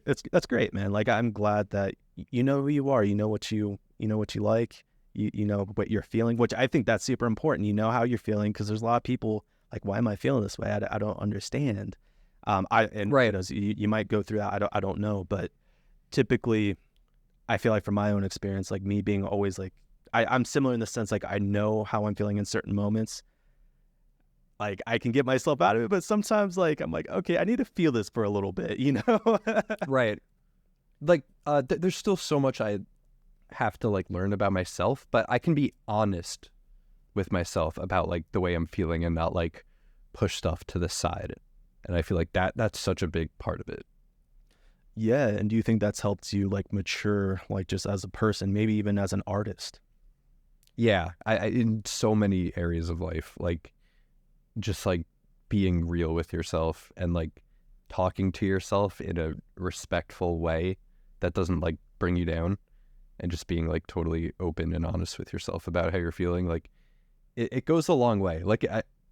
that's great, man. Like I'm glad that you know who you are, you know what you like, you know what you're feeling, which I think that's super important. You know how you're feeling, because there's a lot of people like, why am I feeling this way? I don't understand. Right. You might go through that. I don't know, but typically, I feel like from my own experience, like me being always like, I'm similar in the sense like I know how I'm feeling in certain moments. Like I can get myself out of it, but sometimes like I'm like, okay, I need to feel this for a little bit, you know? Right. Like there's still so much I have to like learn about myself, but I can be honest with myself about like the way I'm feeling and not like push stuff to the side. And I feel like that's such a big part of it. Yeah, and do you think that's helped you like mature, like just as a person, maybe even as an artist? Yeah, I in so many areas of life, like just like being real with yourself and like talking to yourself in a respectful way that doesn't like bring you down, and just being like totally open and honest with yourself about how you're feeling. Like it goes a long way. Like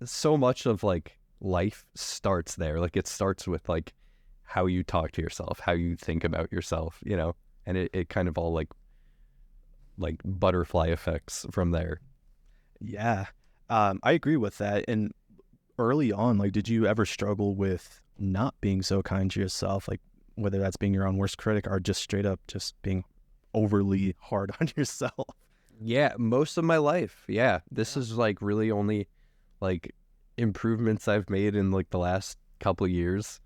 so much of like life starts there. Like it starts with like how you talk to yourself, how you think about yourself, you know, and it kind of all like butterfly effects from there. Yeah, I agree with that. And early on, like, did you ever struggle with not being so kind to yourself? Like, whether that's being your own worst critic or just straight up just being overly hard on yourself? Yeah, most of my life. Yeah, this is like really only like improvements I've made in like the last couple of years.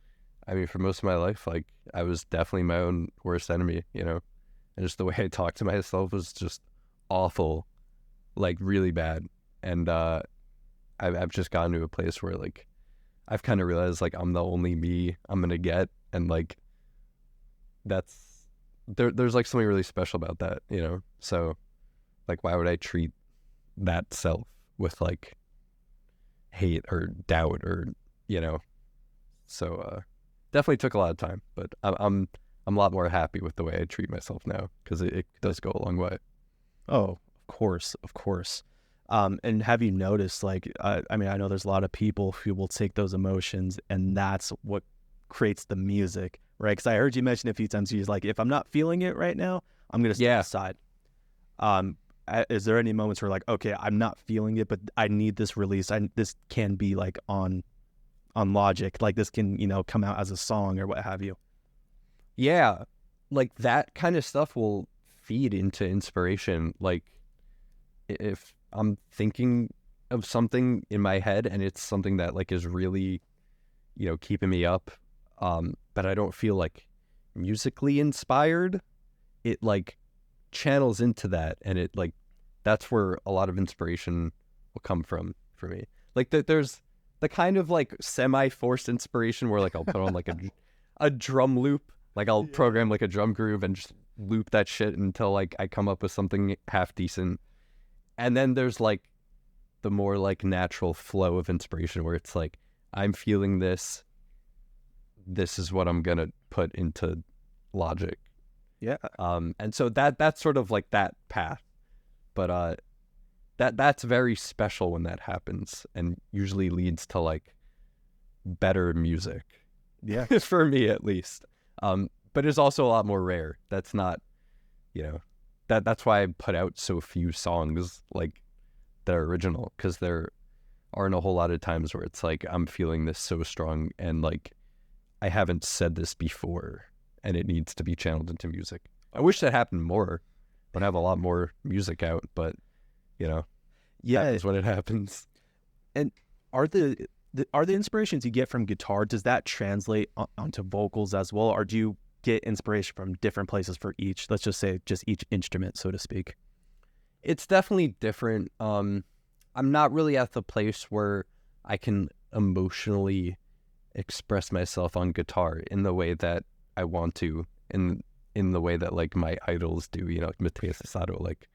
I mean, for most of my life, like I was definitely my own worst enemy, you know, and just the way I talked to myself was just awful, like really bad. And I've just gotten to a place where like I've kind of realized like I'm the only me I'm gonna get, and like there's like something really special about that, you know. So like, why would I treat that self with like hate or doubt or, you know? So definitely took a lot of time, but I'm a lot more happy with the way I treat myself now, because it does go a long way. Oh, of course. And have you noticed, like, I mean, I know there's a lot of people who will take those emotions and that's what creates the music, right? Because I heard you mention a few times, you're like, if I'm not feeling it right now, I'm going to step aside. Is there any moments where like, okay, I'm not feeling it, but I need this release. This can be like on Logic, like this can, you know, come out as a song or what have you. Yeah, like that kind of stuff will feed into inspiration. Like if I'm thinking of something in my head and it's something that like is really, you know, keeping me up, but I don't feel like musically inspired, it like channels into that, and it like that's where a lot of inspiration will come from for me. Like there's the kind of like semi-forced inspiration where like I'll put on like a drum loop, like I'll program like a drum groove and just loop that shit until like I come up with something half decent. And then there's like the more like natural flow of inspiration where it's like I'm feeling this is what I'm gonna put into Logic. Yeah. And so that's sort of like that path. But that's very special when that happens, and usually leads to like better music. Yeah. For me at least. But it's also a lot more rare. That's not, that's why I put out so few songs like that are original, because there aren't a whole lot of times where it's like I'm feeling this so strong and like I haven't said this before and it needs to be channeled into music. I wish that happened more. But I have a lot more music out, but that is when it happens. And are the inspirations you get from guitar, does that translate onto vocals as well, or do you get inspiration from different places for each? Let's just say just each instrument, so to speak. It's definitely different. I'm not really at the place where I can emotionally express myself on guitar in the way that I want to, in the way that like my idols do, like Matthias Sato. Like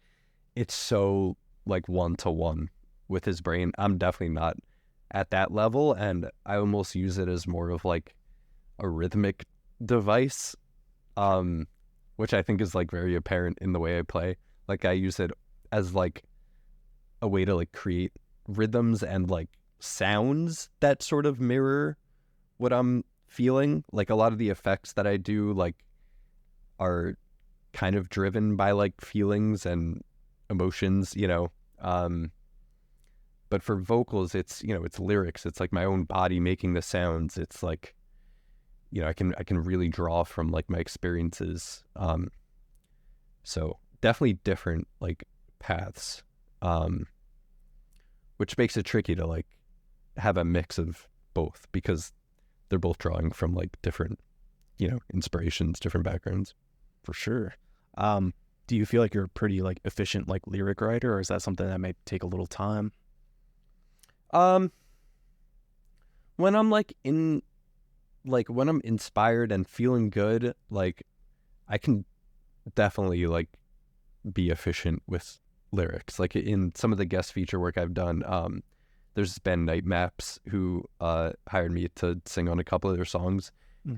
it's so like one-to-one with his brain. I'm definitely not at that level, and I almost use it as more of like a rhythmic device, which I think is like very apparent in the way I play. Like I use it as like a way to like create rhythms and like sounds that sort of mirror what I'm feeling. Like a lot of the effects that I do like are kind of driven by like feelings and emotions, but for vocals it's it's lyrics. It's like my own body making the sounds. It's like I can really draw from like my experiences, so definitely different like paths, which makes it tricky to like have a mix of both, because they're both drawing from like different inspirations, different backgrounds. For sure. Do you feel like you're a pretty like efficient like lyric writer, or is that something that may take a little time? When I'm when I'm inspired and feeling good, like I can definitely like be efficient with lyrics. Like in some of the guest feature work I've done, there's this band Night Maps who hired me to sing on a couple of their songs,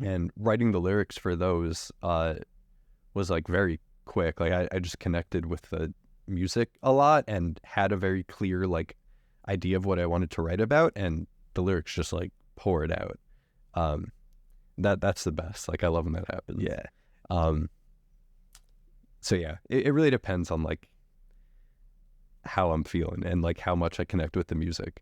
and writing the lyrics for those was like very quick. Like I just connected with the music a lot and had a very clear like idea of what I wanted to write about, and the lyrics just like poured out. That's the best. Like I love when that happens. Yeah. So yeah, it really depends on like how I'm feeling and like how much I connect with the music.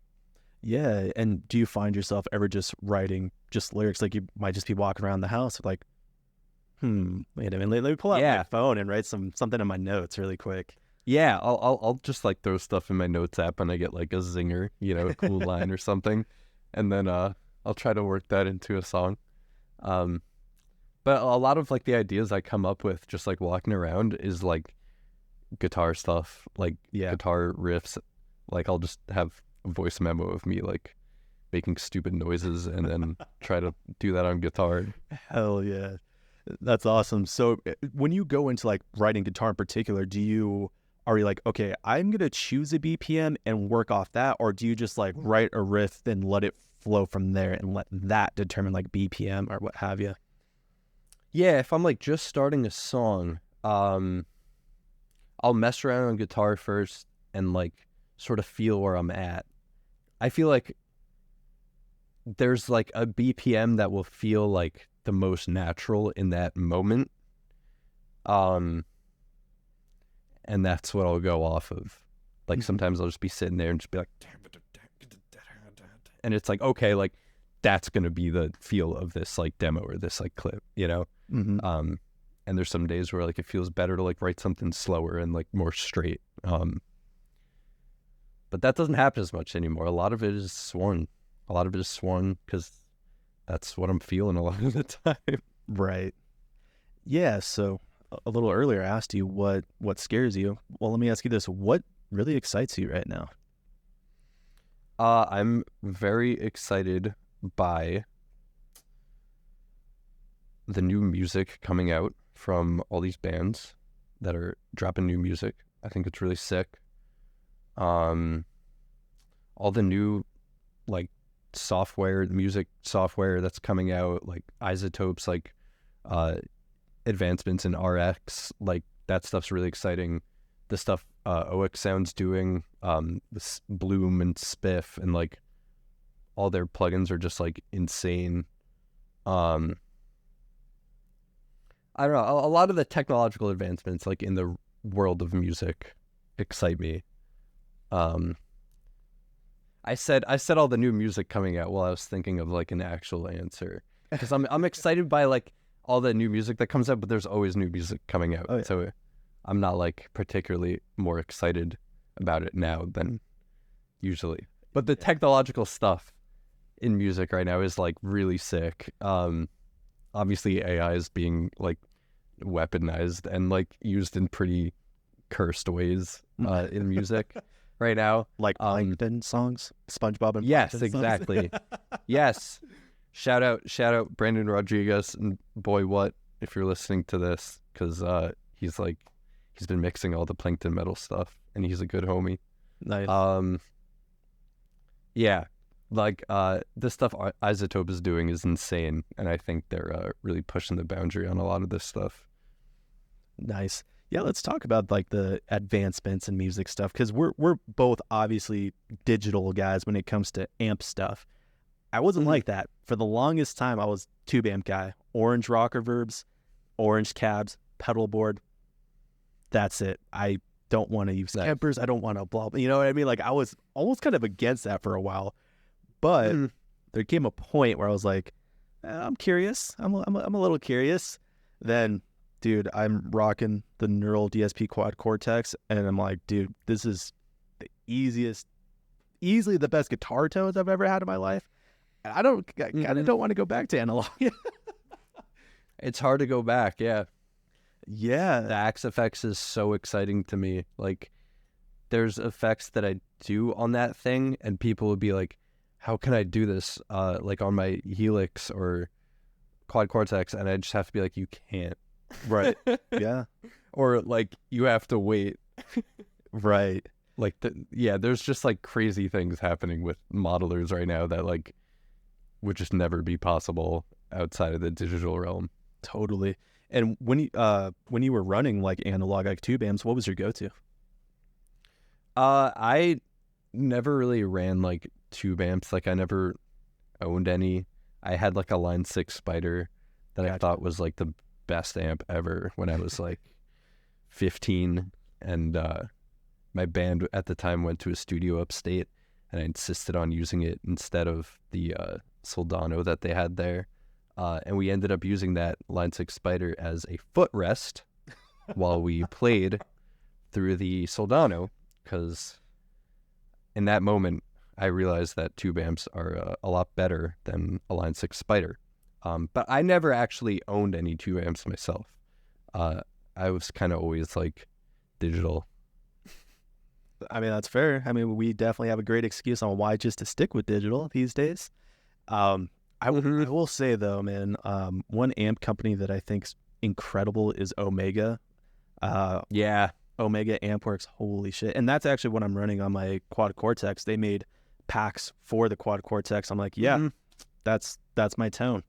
Yeah. And do you find yourself ever just writing just lyrics? Like you might just be walking around the house like, wait a minute, let me pull out my phone and write something in my notes really quick. Yeah, I'll just like throw stuff in my notes app and I get like a zinger, a cool line or something, and then I'll try to work that into a song. But a lot of like the ideas I come up with just like walking around is like guitar stuff, like guitar riffs. Like I'll just have a voice memo of me like making stupid noises and then try to do that on guitar. Hell yeah. That's awesome. So when you go into like writing guitar in particular, are you like, okay, I'm going to choose a BPM and work off that? Or do you just like write a riff and let it flow from there and let that determine like BPM or what have you? Yeah, if I'm like just starting a song, I'll mess around on guitar first and like sort of feel where I'm at. I feel like there's like a BPM that will feel like the most natural in that moment. And that's what I'll go off of. Like sometimes I'll just be sitting there and just be like, and it's like, okay, like that's going to be the feel of this like demo or this like clip, And there's some days where like it feels better to like write something slower and like more straight. But that doesn't happen as much anymore. A lot of it is swung because that's what I'm feeling a lot of the time. Right. Yeah. So a little earlier, I asked you what scares you. Well, let me ask you this: what really excites you right now? I'm very excited by the new music coming out from all these bands that are dropping new music. I think it's really sick. All the new like software, music software that's coming out, like isotopes, like advancements in RX, like that stuff's really exciting. The stuff OX Sound's doing, this Bloom and Spiff, and like all their plugins are just like insane. I don't know, a lot of the technological advancements like in the world of music excite me. I said all the new music coming out while I was thinking of like an actual answer, because I'm excited by like all the new music that comes out, but there's always new music coming out. Oh, yeah. So I'm not like particularly more excited about it now than usually. But the technological stuff in music right now is like really sick. Obviously AI is being like weaponized and like used in pretty cursed ways in music right now. Like Plankton songs, SpongeBob and Yes, Plankton songs? exactly. Yes. Shout out Brandon Rodriguez and Boy What, if you're listening to this, because he's been mixing all the Plankton metal stuff and he's a good homie. Nice. Yeah, like the stuff Isotope is doing is insane, and I think they're really pushing the boundary on a lot of this stuff. Nice. Yeah, let's talk about like the advancements in music stuff, because we're both obviously digital guys when it comes to amp stuff. I wasn't like that. For the longest time, I was tube amp guy. Orange rocker verbs, orange cabs, pedal board. That's it. I don't want to use Kempers. I don't want to blah, blah. You know what I mean? Like I was almost kind of against that for a while. But there came a point where I was like, I'm curious. I'm a little curious. Then, dude, I'm rocking the Neural DSP Quad Cortex, and I'm like, dude, this is the easily the best guitar tones I've ever had in my life. I kind of don't want to go back to analog. It's hard to go back, yeah. Yeah. The Axe effects is so exciting to me. Like, there's effects that I do on that thing, and people would be like, how can I do this like on my Helix or Quad Cortex? And I just have to be like, you can't. Right. Yeah. Or like, you have to wait. Right. Like, there's just like crazy things happening with modelers right now that like would just never be possible outside of the digital realm. Totally. And when you were running like analog like tube amps, what was your go-to? I never really ran like tube amps. Like I never owned any. I had like a Line 6 Spider that I thought was like the best amp ever when I was like 15, and my band at the time went to a studio upstate, and I insisted on using it instead of the Soldano that they had there. And we ended up using that Line 6 Spider as a footrest while we played through the Soldano, because in that moment, I realized that tube amps are a lot better than a Line 6 Spider. But I never actually owned any tube amps myself. I was kind of always like digital. I mean, that's fair. I mean, we definitely have a great excuse on why just to stick with digital these days. I will say though, man, one amp company that I think's incredible is Omega. Yeah. Omega Ampworks, holy shit. And that's actually what I'm running on my Quad Cortex. They made packs for the Quad Cortex. I'm like, yeah, that's my tone.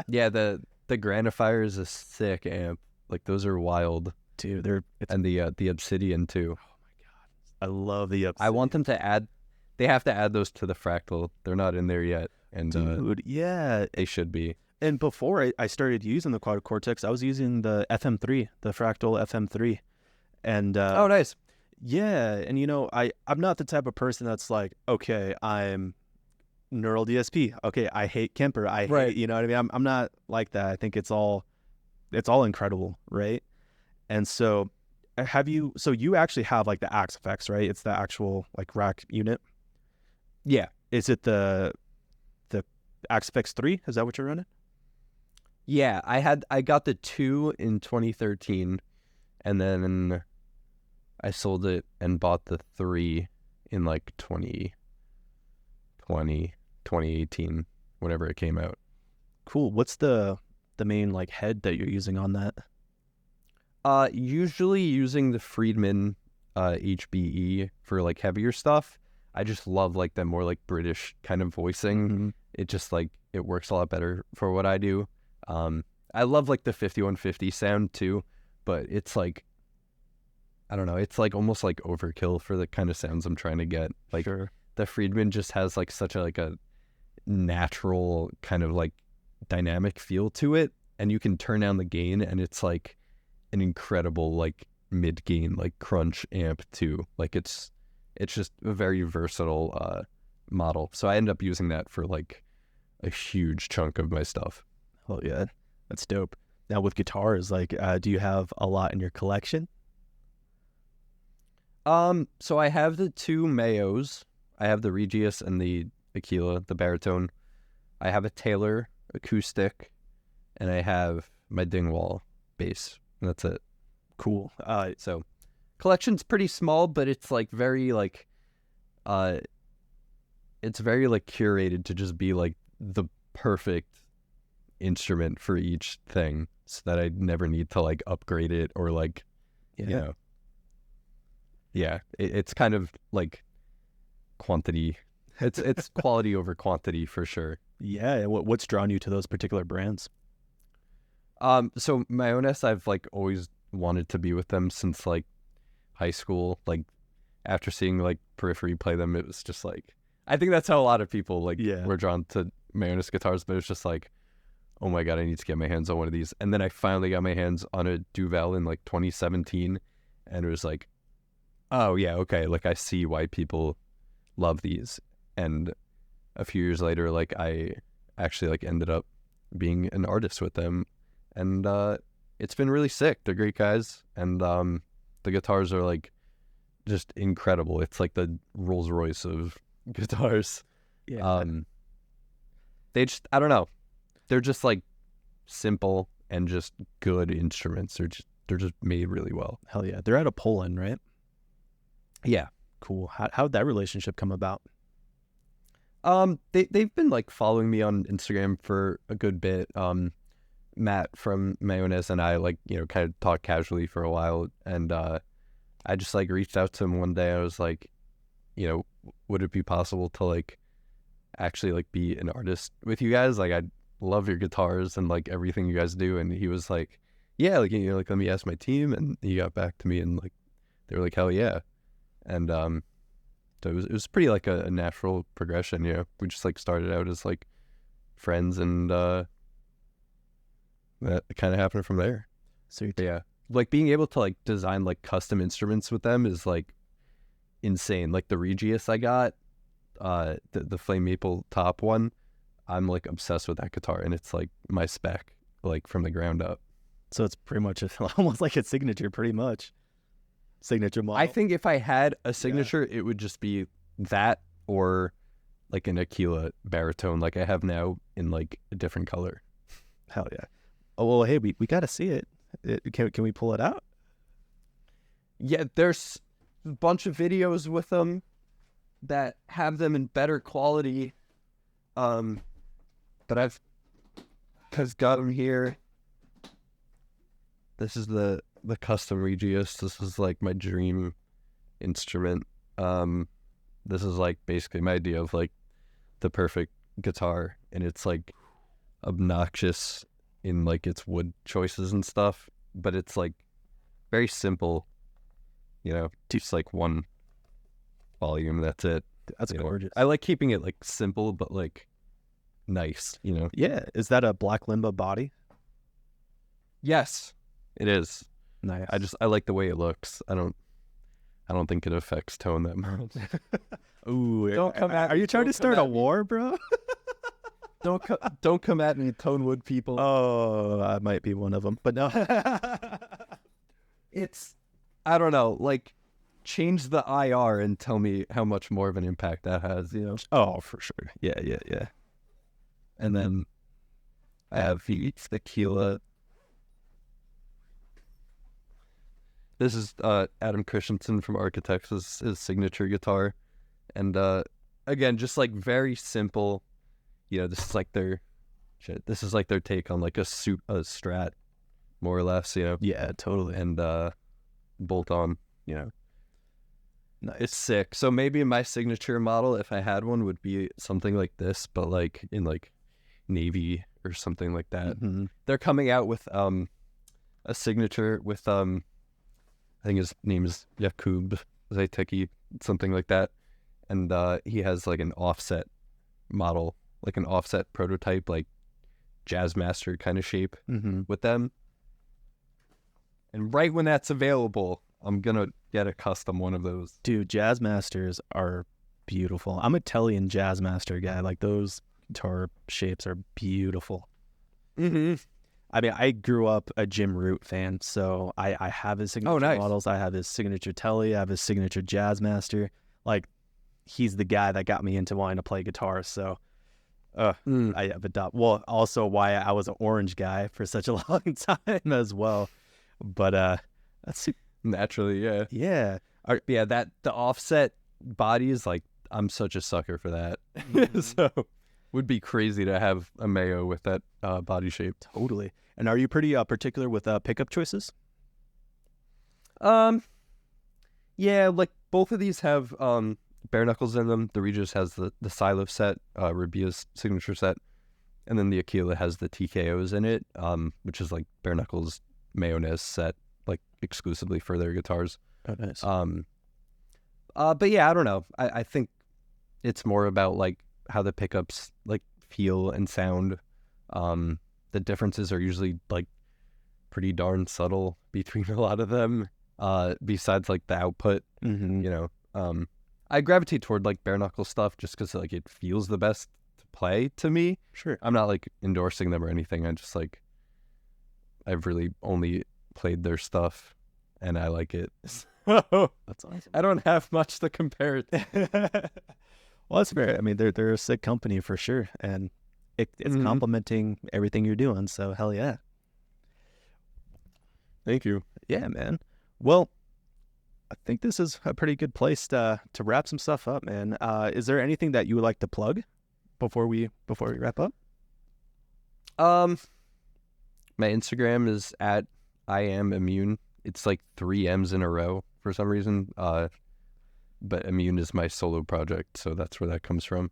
Yeah, the Grandifier is a sick amp. Like those are wild. Dude, and the Obsidian too. Oh my god. I love the Obsidian. I want them to add, they have to add those to the Fractal. They're not in there yet. And dude, yeah. They should be. And before I started using the Quad Cortex, I was using the FM3, the Fractal FM3. And oh, nice. Yeah, and you know, I'm not the type of person that's like, okay, I'm Neural DSP. Okay, I hate Kemper. I hate, you know what I mean? I'm not like that. I think it's all incredible, right? And so you actually have like the Axe effects, right? It's the actual like rack unit. Yeah. Is it the Axe effects 3? Is that what you're running? Yeah, I got the 2 in 2013, and then I sold it and bought the 3 in like 2020, 2018, whenever it came out. Cool. What's the main like head that you're using on that? Usually using the Friedman HBE for like heavier stuff. I just love like the more like British kind of voicing. Mm-hmm. It just like it works a lot better for what I do. I love like the 5150 sound too, but it's like I don't know, it's like almost like overkill for the kind of sounds I'm trying to get. Like Sure. the Friedman just has like such a like a natural kind of like dynamic feel to it, and you can turn down the gain and it's like an incredible like mid gain like crunch amp too. Like it's just a very versatile model. So I end up using that for like a huge chunk of my stuff. Oh yeah, that's dope. Now with guitars, like, do you have a lot in your collection? So I have the 2 Mayos. I have the Regius and the Aquila, the baritone. I have a Taylor acoustic, and I have my Dingwall bass. And that's it. Cool. So collection's pretty small, but it's like very like it's very like curated to just be like the perfect instrument for each thing, so that I never need to like upgrade it or like Yeah. you know. Yeah, it's kind of like quantity. It's quality over quantity for sure. Yeah. And what's drawn you to those particular brands? So Mayonnaise, I've like always wanted to be with them since like high school. Like after seeing like Periphery play them, it was just like I think that's how a lot of people like were drawn to Mayonnaise guitars. But it's just like, oh my god, I need to get my hands on one of these. And then I finally got my hands on a Duval in like 2017, and it was like, oh yeah, okay, like I see why people love these. And a few years later, like I actually like ended up being an artist with them, and it's been really sick. They're great guys, and the guitars are like just incredible. It's like the Rolls Royce of guitars. Yeah. They just, I don't know, they're just like simple and just good instruments. They're just made really well. Hell yeah. They're out of Poland, right? Yeah. Cool. How'd that relationship come about? They've been like following me on Instagram for a good bit. Matt from Mayonnaise and I like, kind of talked casually for a while, and I just like reached out to him one day. I was like, would it be possible to like actually like be an artist with you guys? Like I love your guitars and like everything you guys do. And he was like, yeah, like like let me ask my team. And he got back to me and like they were like, hell yeah. And so it was pretty like a natural progression. We just like started out as like friends, and that kind of happened from there. So yeah, like being able to like design like custom instruments with them is like insane. Like the Regius I got, the flame maple top one, I'm like obsessed with that guitar, and it's like my spec like from the ground up. So it's pretty much almost like a signature, pretty much. Signature model. I think if I had a signature, it would just be that, or like an Aquila baritone like I have now in like a different color. Hell yeah. Oh, well, hey, we got to see it. Can we pull it out? Yeah, there's a bunch of videos with them that have them in better quality. But I've got them here. This is the custom Regius. This is like my dream instrument. This is like basically my idea of like the perfect guitar, and it's like obnoxious in like its wood choices and stuff, but it's like very simple, just like one volume, that's it. That's gorgeous. I like keeping it like simple but like nice. Yeah. Is that a black limba body? Yes, it is. Nice. I like the way it looks. I don't think it affects tone that much. Ooh, Don't come at are me. you trying Don't to start come a at me. war, bro? Don't come at me, Tonewood people. Oh, I might be one of them, but no. It's, I don't know, like change the IR and tell me how much more of an impact that has, Oh, for sure. Yeah. And then I have the tequila. This is Adam Christensen from Architects, his signature guitar. And again, just like very simple. This is like their take on like a Strat, more or less. Yeah, totally. And bolt on. Nice. It's sick. So maybe my signature model, if I had one, would be something like this, but like in like navy or something like that. Mm-hmm. They're coming out with a signature with I think his name is Jakub Zajtecki, something like that, and he has like an offset model, like an offset prototype, like Jazzmaster kind of shape with them. And right when that's available, I'm gonna get a custom one of those. Dude, Jazzmasters are beautiful. I'm a Tellian Jazzmaster guy. Like, those guitar shapes are beautiful. Mm-hmm. I mean, I grew up a Jim Root fan, so I have his signature models. I have his signature Telly. I have his signature Jazzmaster. Like, he's the guy that got me into wanting to play guitar. So I have adopted. Well, also why I was an Orange guy for such a long time as well. But that's naturally, yeah. Yeah. That the offset body is like, I'm such a sucker for that. So would be crazy to have a Mayo with that body shape. Totally. And are you pretty particular with pickup choices? Yeah, like both of these have bare knuckles in them. The Regis has the Silo set, Rubia's signature set, and then the Aquila has the TKOs in it, which is like bare knuckles mayonnaise set, like exclusively for their guitars. Oh, nice. But yeah, I don't know. I think it's more about like how the pickups like feel and sound. The differences are usually like pretty darn subtle between a lot of them. Besides like the output, I gravitate toward like bare knuckle stuff just because like it feels the best to play to me. Sure. I'm not like endorsing them or anything. I just like, I've really only played their stuff and I like it. That's awesome. I don't have much to compare it to. Well, that's fair. I mean, they're a sick company for sure, and it's complementing everything you're doing. So hell yeah. Thank you. Yeah, man. Well, I think this is a pretty good place to wrap some stuff up, man. Is there anything that you would like to plug before we wrap up? My Instagram is at @IamImmune. It's like 3 M's in a row for some reason. But Immune is my solo project, so that's where that comes from.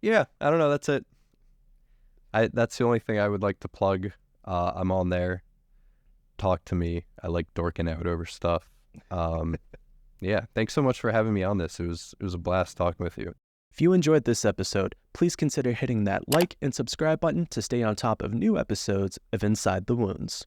Yeah, I don't know. That's it. That's the only thing I would like to plug. I'm on there. Talk to me. I like dorking out over stuff. Yeah, thanks so much for having me on this. It was a blast talking with you. If you enjoyed this episode, please consider hitting that like and subscribe button to stay on top of new episodes of Inside the Wounds.